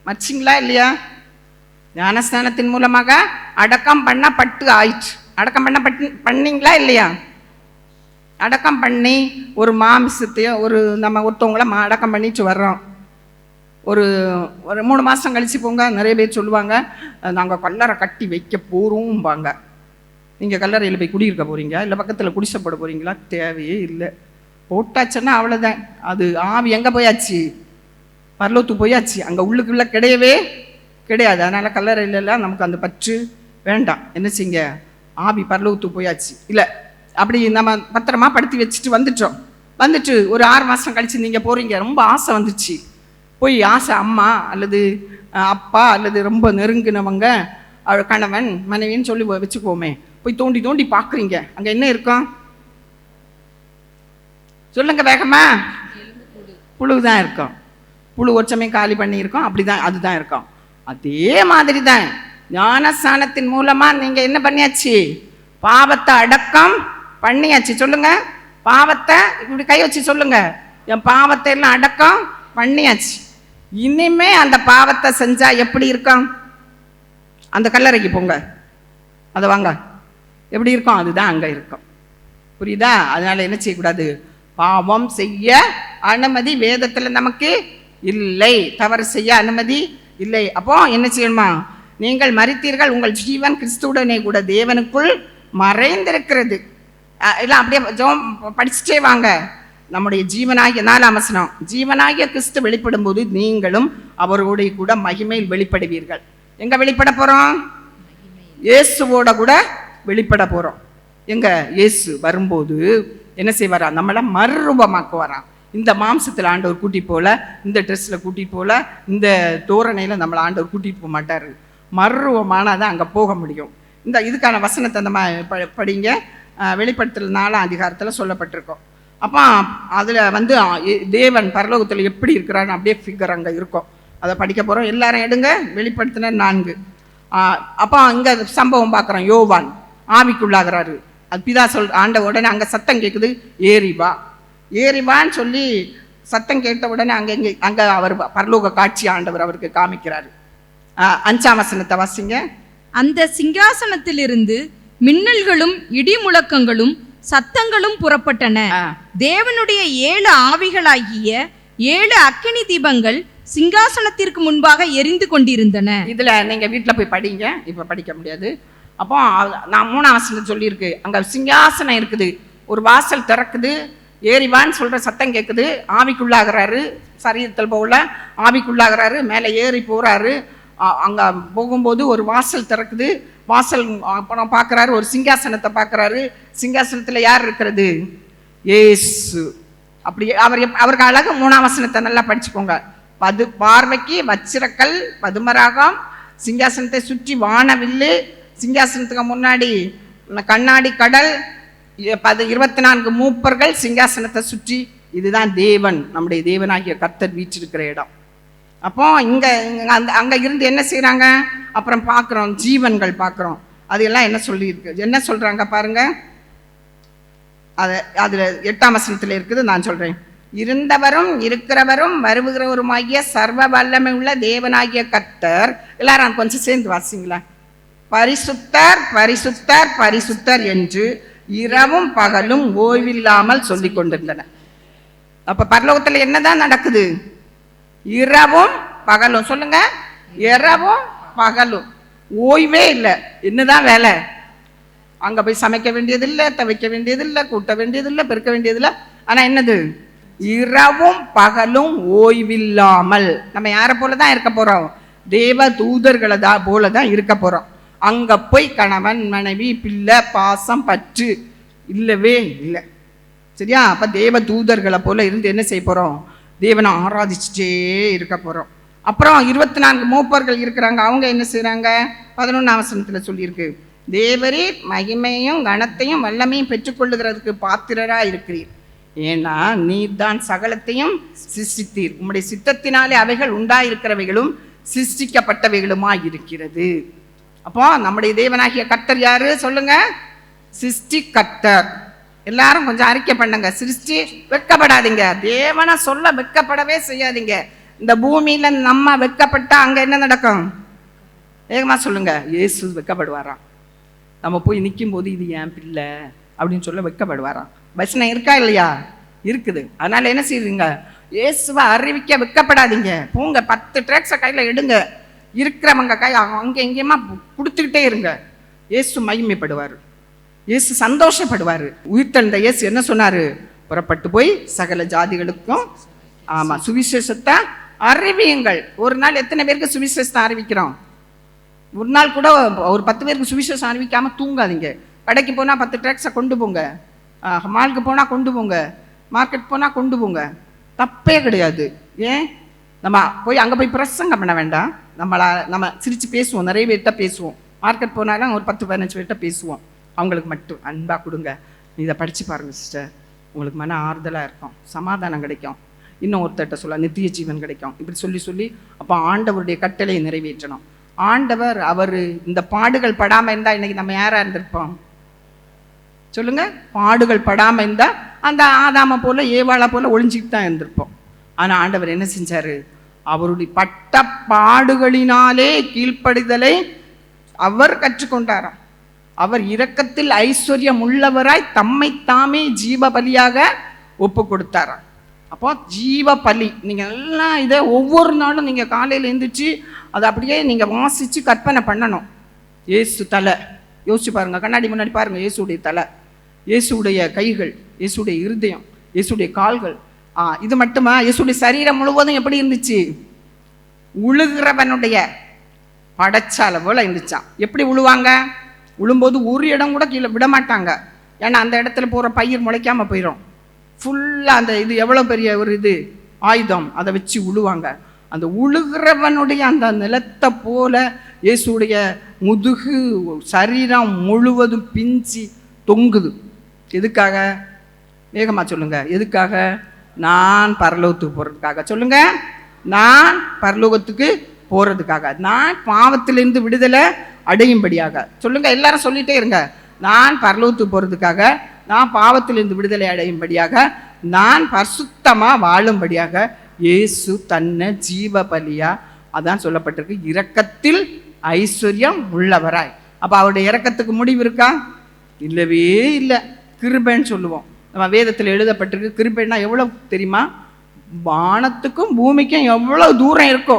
மறிச்சிங்களா இல்லையா? ஞானஸ்நானத்தின் மூலமாக அடக்கம் பண்ணப்பட்டு ஆயிற்று. அடக்கம் பண்ணீங்களா இல்லையா? அடக்கம் பண்ணி ஒரு மாமிசத்தையோ நம்ம ஒருத்தவங்கள அடக்கம் பண்ணிட்டு வர்றோம். ஒரு 3 மாதம் கழிச்சு போங்க, நிறைய பேர் சொல்லுவாங்க நாங்கள் கல்லறை கட்டி வைக்க போகிறோம்பாங்க. நீங்கள் கல்லறையில் போய் குடியிருக்க போகிறீங்க, இல்லை பக்கத்தில் குடிசை போட போகிறீங்களா? தேவையே இல்லை. போட்டாச்சுன்னா அவ்வளோதான். அது ஆவி எங்கே போயாச்சு? பரலோகத்துக்கு போயாச்சு. அங்கே உள்ளுக்குள்ளே கிடையவே கிடையாது. அதனால் கல்லறையிலலாம் நமக்கு அந்த பற்று வேண்டாம். என்ன செய்யுங்க, ஆவி பரலோகத்துக்கு போயாச்சு. இல்லை, அப்படி நம்ம பத்திரமா படுத்தி வச்சுட்டு வந்துட்டு ஒரு 6 மாதம் கழித்து நீங்கள் போகிறீங்க. ரொம்ப ஆசை வந்துச்சு. போய் ஆசை அம்மா அல்லது அப்பா அல்லது ரொம்ப நெருங்கினவங்க, கணவன் மனைவின்னு சொல்லி வச்சுக்கோமே, போய் தோண்டி தோண்டி பார்க்குறீங்க. அங்கே என்ன இருக்கும் சொல்லுங்க வேகமா? புழு தான் இருக்கும். புழு ஒரு சமயம் காலி பண்ணியிருக்கோம். அப்படிதான், அதுதான் இருக்கும். அதே மாதிரி தான் ஞானஸ்நானத்தின் மூலமாக நீங்கள் என்ன பண்ணியாச்சு? பாவத்தை அடக்கம் பண்ணியாச்சு. சொல்லுங்க, பாவத்தை இப்படி கை வச்சு சொல்லுங்க, என் பாவத்தை எல்லாம் அடக்கம் பண்ணியாச்சு. இனிமே அந்த பாவத்தை செஞ்சா எப்படி இருக்கும்? அந்த கல்லறைக்கு போங்க, அதை வாங்க, எப்படி இருக்கும்? அதுதான் அங்கே இருக்கும். புரியுதா? அதனால என்ன செய்யக்கூடாது? பாவம் செய்ய அனுமதி வேதத்தில் நமக்கு இல்லை. தவறு செய்ய அனுமதி இல்லை. அப்போ என்ன செய்யணுமா? நீங்கள் மரித்தீர்கள், உங்கள் ஜீவன் கிறிஸ்துவுடனே கூட தேவனுக்குள் மறைந்திருக்கிறது. எல்லாம் அப்படியே ஜெபம் படிச்சுட்டே வாங்க. நம்முடைய ஜீவனாகிய 4ஆம் வசனம், ஜீவனாகிய கிறிஸ்து வெளிப்படும் போது நீங்களும் அவரோடைய கூட மகிமையில் வெளிப்படுவீர்கள். எங்க வெளிப்பட போறோம்? இயேசுவோட கூட வெளிப்பட போறோம். எங்க? இயேசு வரும்போது என்ன செய்வாரா? நம்மளை மறுரூபமாக்குவாராம். இந்த மாம்சத்தில் ஆண்டவர் கூட்டி போல, இந்த ட்ரெஸ்ஸில் கூட்டி போல, இந்த தோரணையில் நம்மளை ஆண்டவர் கூட்டிட்டு போக மாட்டார். மறுரூபமானாதான் அங்கே போக முடியும். இதுக்கான வசனத்தை நம்ம படிங்க. வெளிப்படுத்தல் 4ஆம் அதிகாரத்தில் சொல்லப்பட்டிருக்கோம். அப்போ அதில் தேவன் பரலோகத்தில் எப்படி இருக்கிறான்னு அப்படியே ஃபிகர் அங்கே இருக்கும். அதை படிக்க போகிறோம். எல்லாரும் எடுங்க வெளிப்படுத்தின 4. அப்போ இங்கே சம்பவம் பார்க்குறோம். யோவான் ஆவிக்குள்ளாகிறாரு. அது பிதா ஆண்ட உடனே அங்கே சத்தம் கேட்குது, ஏறிவான்னு சொல்லி சத்தம் கேட்ட உடனே அங்கே அவர் பரலோக காட்சி ஆண்டவர் அவருக்கு காமிக்கிறாரு. 5ஆம் வசனத்தை வாசிங்க. அந்த சிங்காசனத்திலிருந்து மின்னல்களும் இடி முழக்கங்களும் சத்தங்களும் புறப்பட்டன. தேவனுடைய 7 ஆவிகளாகிய 7 அக்கினி தீபங்கள் சிங்காசனத்திற்கு முன்பாக எரிந்து கொண்டிருந்தன. இதுல நீங்க வீட்டுல போய் படிங்க, இப்ப படிக்க முடியாது. அப்போ நான் 3ஆம் வசனம் சொல்லியிருக்கு, அங்க சிங்காசனம் இருக்குது, ஒரு வாசல் திறக்குது, ஏறிவான்னு சொல்ற சத்தம் கேட்குது. ஆவிக்குள்ளாகிறாரு, சரீரத்தில் போகல, ஆவிக்குள்ளாகிறாரு, மேலே ஏறி போறாரு. அங்க போகும்போது ஒரு வாசல் திறக்குது. வாசல் அப்புறம் பார்க்குறாரு, ஒரு சிங்காசனத்தை பார்க்குறாரு. சிங்காசனத்தில் யார் இருக்கிறது? ஏசு. அப்படி அவருக்கு அழகு 3ஆம் வசனத்தை நல்லா படிச்சுக்கோங்க. பார்வைக்கு வச்சிரக்கல் பதுமராகம், சிங்காசனத்தை சுற்றி வானவில்லு, சிங்காசனத்துக்கு முன்னாடி கண்ணாடி கடல், 24 மூப்பர்கள் சிங்காசனத்தை சுற்றி. இதுதான் தேவன், நம்முடைய தேவனாகிய கர்த்தர் வீற்றிருக்கிற இடம். அப்போ அங்க இருந்து என்ன செய்யறாங்க? அப்புறம் பார்க்குறோம், ஜீவன்கள் பார்க்குறோம். அது எல்லாம் என்ன சொல்லியிருக்கு, என்ன சொல்றாங்க பாருங்க. அதுல 8ஆம் வசனத்துல இருக்குது, நான் சொல்றேன். இருந்தவரும் இருக்கிறவரும் வருகிறவருமாகிய சர்வ வல்லமை உள்ள தேவனாகிய கர்த்தர். எல்லாரும் கொஞ்சம் சேர்ந்து வாசிங்களா. பரிசுத்தர் பரிசுத்தர் பரிசுத்தர் என்று இரவும் பகலும் ஓய்வில்லாமல் சொல்லி கொண்டிருந்தன. அப்ப பரலோகத்துல என்னதான் நடக்குது? இரவும் பகலும். சொல்லுங்க, இரவும் பகலும், ஓய்வே இல்லை. என்னதான் வேலை? அங்க போய் சமைக்க வேண்டியதில்லை, துவைக்க வேண்டியதில்லை, கூட்ட வேண்டியதில்லை, பெருக்க வேண்டியதில்லை. ஆனா என்னது? இரவும் பகலும் ஓய்வில்லாமல். நம்ம யாரை போலதான் இருக்க போறோம்? தேவ தூதர்களை போலதான் இருக்க போறோம். அங்க போய் கணவன் மனைவி பிள்ளை பாசம் பற்று இல்லவே இல்லை. சரியா? அப்ப தேவ தூதர்களை போல இருந்து என்ன செய்ய போறோம்? தேவனை ஆராதிச்சுட்டே இருக்க போறோம். அப்புறம் 24 மூப்பர்கள் இருக்கிறாங்க. அவங்க என்ன செய்யறாங்க? 11ஆம் வசனத்துல சொல்லியிருக்கு, தேவரே மகிமையும் கனத்தையும் வல்லமையும் பெற்றுக்கொள்ளுகிறதுக்கு பாத்திரரா இருக்கிறீர். ஏன்னா நீர் தான் சகலத்தையும் சிருஷ்டித்தீர், உம்முடைய சித்தத்தினாலே அவைகள் உண்டாயிருக்கிறவைகளும் சிருஷ்டிக்கப்பட்டவைகளுமாய் இருக்கிறது. அப்போ நம்முடைய தேவனாகிய கர்த்தர் யாரு சொல்லுங்க? சிருஷ்டி கர்த்தர். எல்லாரும் கொஞ்சம் அறிக்கை பண்ணுங்க. சிருஷ்டி, வெட்கப்படாதீங்க. தேவனை சொல்ல வெட்கப்படவே செய்யாதீங்க. இந்த பூமியில நம்ம வெட்கப்பட்டா அங்க என்ன நடக்கும்? வேகமா சொல்லுங்க. இயேசு வெட்கப்படுவாராம். நம்ம போய் நிற்கும் போது இது என் பிள்ளை அப்படின்னு சொல்ல வெட்கப்படுவாராம். வசனம் இருக்கா இல்லையா? இருக்குது. அதனால என்ன செய்யுங்க? இயேசுவை அறிவிக்க வெட்கப்படாதீங்க. போங்க, 10 ட்ராக்ஸை கையில எடுங்க, இருக்கிறவங்க கை அங்கே எங்கேயுமா கொடுத்துக்கிட்டே இருங்க. இயேசு மகிமைப்படுவார். இயேசு சந்தோஷப்படுவார். உயிர்த்தெழுந்த இயேசு என்ன சொன்னார்? புறப்பட்டு போய் சகல ஜாதிகளுக்கும் சுவிசேஷத்தை அறிவியுங்கள். ஒரு நாள் எத்தனை பேருக்கு சுவிசேஷத்தை அறிவிக்கிறோம்? ஒரு நாள் கூட ஒரு 10 பேருக்கு சுவிசேஷம் அறிவிக்காமல் தூங்காதீங்க. கடைக்கு போனால் 10 ட்ராக்ஸை கொண்டு போங்க, மாலுக்கு போனால் கொண்டு போங்க, மார்க்கெட் போனால் கொண்டு போங்க, தப்பே கிடையாது. ஏன் நம்ம போய் அங்கே போய் பிரசங்கம் பண்ண வேண்டாம். நம்ம சிரித்து பேசுவோம், நிறைய பேர்கிட்ட பேசுவோம். மார்க்கெட் போனாலும் ஒரு 10-15 பேர்கிட்ட பேசுவோம். அவங்களுக்கு மட்டும் அன்பாக கொடுங்க, இதை படித்து பாருங்கள் சிஸ்டர், உங்களுக்கு மன ஆறுதலாக இருக்கும், சமாதானம் கிடைக்கும், இன்னும் ஒருத்தர்கிட்ட சொல்ல நித்திய ஜீவன் கிடைக்கும். இப்படி சொல்லி அப்போ ஆண்டவருடைய கட்டளையை நிறைவேற்றணும். ஆண்டவர் அவர் இந்த பாடுகள் படாமல் இருந்தால் இன்னைக்கு நம்ம யாராக இருந்திருப்போம் சொல்லுங்க? பாடுகள் படாமல் இருந்தால் அந்த ஆதாமை போல ஏவாளை போல ஒளிஞ்சிக்கிட்டு தான் இருந்திருப்போம். ஆனால் ஆண்டவர் என்ன செஞ்சார்? அவருடைய பட்ட பாடுகளினாலே கீழ்ப்படிதலை அவர் கற்றுக்கொண்டாராம். அவர் இரக்கத்தில் ஐஸ்வர்யம் உள்ளவராய் தம்மை தாமே ஜீவ பலியாக ஒப்பு கொடுத்தாராம். அப்போ ஜீவ பலி, நீங்கள் எல்லாம் இதை ஒவ்வொரு நாளும் நீங்கள் காலையில் எழுந்திரிச்சு அதை அப்படியே நீங்கள் வாசித்து கற்பனை பண்ணணும். இயேசு தலை யோசிச்சு பாருங்கள், கண்ணாடி முன்னாடி பாருங்கள், இயேசுடைய தலை, இயேசுடைய கைகள், இயேசுடைய இருதயம், இயேசுடைய கால்கள். இது மட்டுமா? இயேசுடைய சரீரம் முழுவதும் எப்படி இருந்துச்சு? உழுகிறவனுடைய படைச்சாலை போல இருந்துச்சான். எப்படி உழுவாங்க? உழும்போது ஒரு இடம் கூட கீழே விட மாட்டாங்க. ஏன்னா அந்த இடத்துல போகிற பயிர் முளைக்காமல் போயிடும். ஃபுல்லாக அந்த இது எவ்வளோ பெரிய ஒரு இது ஆயுதம், அதை வச்சு உழுவாங்க. அந்த உழுகிறவனுடைய அந்த நிலத்தை போல இயேசுடைய முதுகு சரீரம் முழுவதும் பிஞ்சி தொங்குது. எதுக்காக? வேகமாக சொல்லுங்க. எதுக்காக? நான் பரலோகத்துக்கு போகிறதுக்காக. சொல்லுங்க, நான் பரலோகத்துக்கு போகிறதுக்காக, நான் பாவத்திலிருந்து விடுதலை அடையும்படியாக. சொல்லுங்க, எல்லாரும் சொல்லிட்டே இருங்க. நான் பரலோகத்துக்கு போகிறதுக்காக, நான் பாவத்திலிருந்து விடுதலை அடையும்படியாக, நான் பரிசுத்தமாக வாழும்படியாக இயேசு தன்னை ஜீவ பலியா, அதான் சொல்லப்பட்டிருக்கு, இரக்கத்தில் ஐஸ்வர்யம் உள்ளவராய். அப்போ அவருடைய இரக்கத்துக்கு முடிவு இருக்கா? இல்லவே இல்லை. கிருபைன்னு சொல்லுவோம். நம்ம வேதத்தில் எழுதப்பட்டிருக்கு. கிருபைன்னா எவ்வளோ தெரியுமா? வானத்துக்கும் பூமிக்கும் எவ்வளோ தூரம் இருக்கோ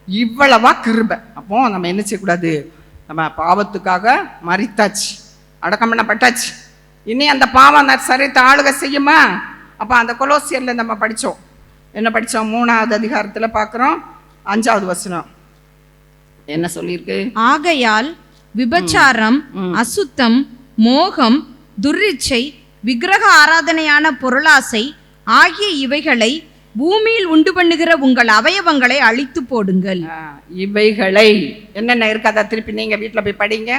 இவ்வளவா கிருபை. அப்போ நம்ம என்ன செய்யக்கூடாது? நம்ம பாவத்துக்காக மரித்தாச்சு, அடக்கம் பண்ணப்பட்டாச்சு. இனி அந்த பாவம் அந்த சரித்த ஆளுகை செய்யுமா? அப்போ அந்த கொலோசியரில் நம்ம படித்தோம். என்ன படித்தோம்? 3வது அதிகாரத்தில் பார்க்குறோம், 5வது வசனம் என்ன சொல்லியிருக்கு? ஆகையால் விபச்சாரம், அசுத்தம், மோகம், துர்ரிச்சை, விக்கிரக ஆராதனையான பொருளாசை ஆகிய இவைகளை பூமியில் உண்டு பண்ணுகிற உங்கள் அவயவங்களை அழித்து போடுங்கள். இவைகளை என்னென்ன இருக்காதா? திருப்பி நீங்கள் வீட்டில் போய் படிங்க.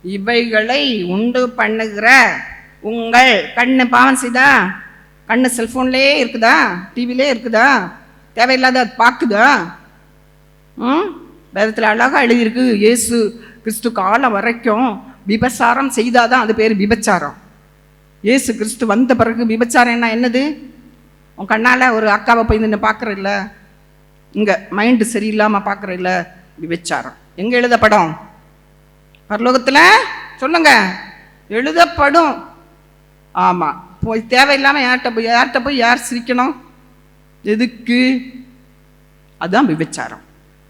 இவைகளை உண்டு பண்ணுகிற உங்கள் கண்ணு பாவம் செய்தா? கண்ணு செல்ஃபோன்லேயே இருக்குதா? டிவிலே இருக்குதா? தேவையில்லாத அது பார்க்குதா? வேதத்தில் அழகாக எழுதியிருக்கு. இயேசு கிறிஸ்து காலம் வரைக்கும் விபச்சாரம் செய்தாதான் அது பேர் விபச்சாரம். இயேசு கிறிஸ்து வந்த பிறகு விபச்சாரம் என்னது? உன் கண்ணால் ஒரு அக்காவை போய் நின்று பார்க்குற இல்லை, இங்கே மைண்டு சரியில்லாமல் பார்க்குற இல்லை, விபச்சாரம். எங்கே எழுதப்படும்? பரலோகத்தில். சொல்லுங்க, எழுதப்படும். ஆமாம், போய் தேவையில்லாமல் யார்கிட்ட போய் யார் சிரிக்கணும்? எதுக்கு? அதுதான் விபச்சாரம்.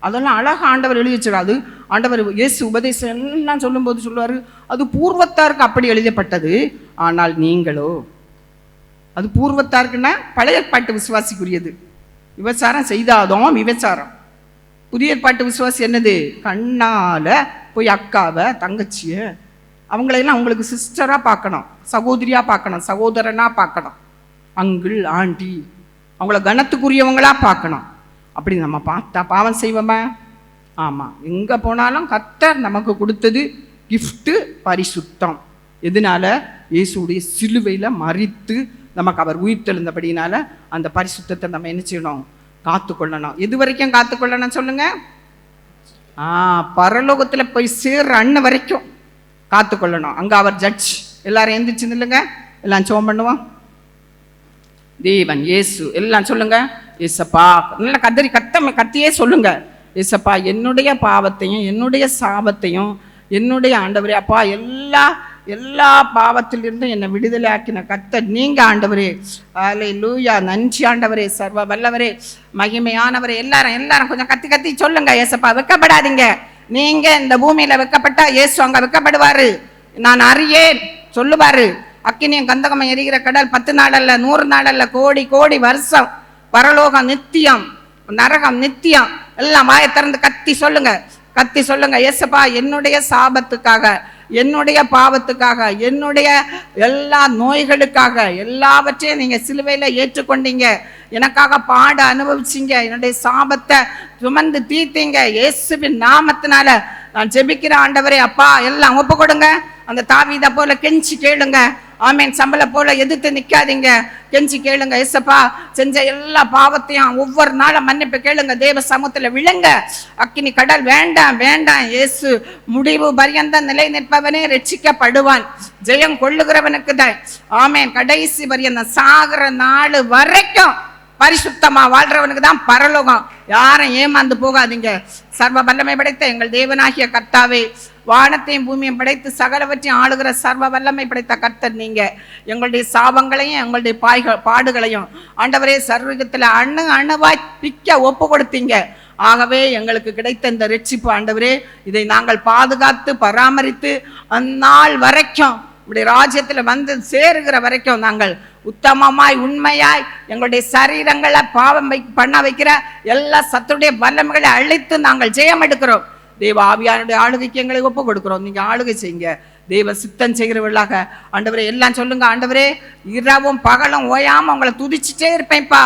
அதெல்லாம் அழகாக ஆண்டவர் எழுதி வச்சிடும். அது ஆண்டவர் இயேசு உபதேசம் எல்லாம் சொல்லும்போது சொல்லுவார், அது பூர்வத்தாருக்கு அப்படி எழுதப்பட்டது, ஆனால் நீங்களோ. அது பூர்வத்தாருக்குன்னா பழைய ஏற்பாட்டு விசுவாசிக்குரியது. விபச்சாரம் செய்தாதான் விபச்சாரம். புதிய ஏற்பாட்டு விசுவாசி என்னது? கண்ணால் போய் அக்காவை, தங்கச்சியை, அவங்களையெல்லாம் அவங்களுக்கு சிஸ்டராக பார்க்கணும், சகோதரியாக பார்க்கணும், சகோதரனாக பார்க்கணும், அங்கிள் ஆண்டி, அவங்கள கனத்துக்குரியவங்களாக பார்க்கணும். அப்படி நம்ம பார்த்தா பாவம் செய்வோமா? ஆமாம். எங்கே போனாலும் கர்த்தர் நமக்கு கொடுத்தது கிஃப்ட்டு பரிசுத்தம். எதனால? இயேசுடைய சிலுவையில் மரித்து நமக்கு அவர் உயிர்த்தெழுந்தபடினால அந்த பரிசுத்தத்தை நம்ம என்ன செய்யணும்? காத்துக்கொள்ளணும். எது வரைக்கும் காத்துக்கொள்ளணும் சொல்லுங்க? பரலோகத்தில் போய் சேர்ற அண்ணன் வரைக்கும் காத்துக்கொள்ளணும். அங்கே அவர் ஜட்ஜ். எல்லாரும் எந்திரிச்சு இல்லைங்க, எல்லாம் சோம் பண்ணுவோம். தேவன் இயேசு எல்லாம் சொல்லுங்க, ஏசப்பா, நல்ல கத்தியே சொல்லுங்க, ஏசப்பா என்னுடைய பாவத்தையும் என்னுடைய சாபத்தையும் என்னுடைய ஆண்டவரே அப்பா எல்லா பாவத்திலிருந்தும் என்னை விடுதலை ஆக்கின கர்த்தர் நீங்க ஆண்டவரே. அல்லேலூயா, நன்றி ஆண்டவரே, சர்வ வல்லவரே, மகிமையானவரே. எல்லாரும் கொஞ்சம் கத்தி சொல்லுங்க, ஏசப்பா வெக்கப்படாதீங்க. நீங்க இந்த பூமியில வெக்கப்பட்டா இயேசு அங்க வெக்கப்படுவாரு. நான் அறியேன் சொல்லுவாரு. அக்கினியும் கந்தகமும் எரிகிற கடல் 10 நாள் அல்ல, 100 நாள் அல்ல, கோடி கோடி வருஷம். பரலோகம் நித்தியம், நரகம் நித்தியம். எல்லாம் வாயை திறந்து கத்தி சொல்லுங்க, கத்தி சொல்லுங்க. ஏசப்பா, என்னுடைய சாபத்துக்காக, என்னுடைய பாவத்துக்காக, என்னுடைய எல்லா நோய்களுக்காக எல்லாவற்றையும் நீங்க சிலுவையில ஏற்றுக்கொண்டீங்க. எனக்காக பாட அனுபவிச்சிங்க. என்னுடைய சாபத்தை சுமந்து தீர்த்தீங்க. இயேசுவின் நாமத்தினால நான் ஜெபிக்கிற ஆண்டவரே, அப்பா எல்லாம் ஒப்பு கொடுங்க. அந்த தாவீதை போல கெஞ்சி கேளுங்க. ஆமேன். சம்பள போல எதிர்த்து நிக்காதீங்க, கெஞ்சி கேளுங்க. ஏசப்பா, செஞ்ச எல்லா பாவத்தையும் ஒவ்வொரு நாளும் மன்னிப்பு கேளுங்க. தேவ சமூகத்துல விழுங்க. அக்கினி கடல் வேண்டாம், வேண்டாம். இயேசு முடிவு பரியந்த நிலை நிற்பவனே ரட்சிக்கப்படுவான். ஜெயம் கொள்ளுகிறவனுக்கு தான். ஆமேன். கடைசி பரியந்தம் சாகிற நாள் வரைக்கும் பரிசுத்தமா வாழ்றவனுக்கு தான் பரலோகம். யாரும் ஏமாந்து போகாதீங்க. சர்வ வல்லமை படைத்த எங்கள் தேவனாகிய கர்த்தாவே, வானத்தையும் பூமியும் படைத்து சகலவற்றையும் ஆளுகிற சர்வ வல்லமை படைத்த கர்த்தர் நீங்க. எங்களுடைய சாபங்களையும் எங்களுடைய பாடுகளையும் ஆண்டவரே சர்வகத்துல அணு அணுவாய் பிக்க ஒப்பு கொடுத்தீங்க. ஆகவே எங்களுக்கு கிடைத்த இந்த ரட்சிப்பு ஆண்டவரே, இதை நாங்கள் பாதுகாத்து பராமரித்து அந்நாள் வரைக்கும் இப்படி ராஜ்யத்தில் வந்து சேருகிற வரைக்கும் நாங்கள் உத்தமமாய் உண்மையாய் எங்களுடைய சரீரங்களை பாவம் பண்ண வைக்கிற எல்லா சத்துடைய வல்லமைகளை அழித்து நாங்கள் ஜெயம் எடுக்கிறோம். தேவ ஆவியானுடைய ஆளுகைக்கு எங்களை ஒப்பு கொடுக்கிறோம். நீங்க ஆளுகை செய்யுங்க. தெய்வ சித்தம் செய்கிறவர்களாக ஆண்டவரே எல்லாம் சொல்லுங்க. ஆண்டவரே, இரவும் பகலும் ஓயாம உங்களை துதிச்சுட்டே இருப்பேன்ப்பா,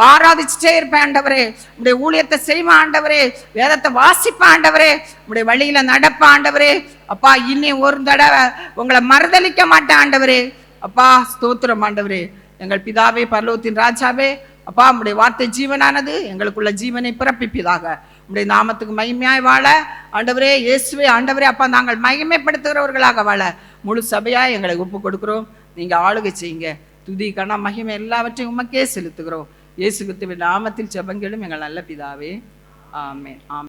ஆராதிச்சுட்டே இருப்பேன் ஆண்டவரே. உடைய ஊழியத்தை செய்வேன் ஆண்டவரே, வேதத்தை வாசிப்பேன் ஆண்டவரே, உடைய வழியில நடப்ப ஆண்டவரே. அப்பா, இனி ஒரு தடவை உங்களை மறுதலிக்க மாட்டேன் ஆண்டவரே. அப்பா, ஸ்தோத்திரம் ஆண்டவரே. எங்கள் பிதாவே, பரலோகத்தின் ராஜாவே, அப்பா, உடைய வார்த்தை ஜீவனானது, எங்களுக்குள்ள ஜீவனை பிறப்பிப்பதாக. உடைய நாமத்துக்கு மகிமையாய் வாழ ஆண்டவரே, இயேசுவே ஆண்டவரே, அப்பா, நாங்கள் மகிமைப்படுத்துகிறவர்களாக வாழ முழு சபையாய் எங்களை ஒப்பு கொடுக்கிறோம். நீங்க ஆளுகை செய்யுங்க. துதி கன மகிமை எல்லாவற்றையும் உமக்கே செலுத்துகிறோம். இயேசு கிறிஸ்துவின் நாமத்தில் ஜெபங்களும் எங்கள் நல்ல பிதாவே. ஆமென். ஆமென்.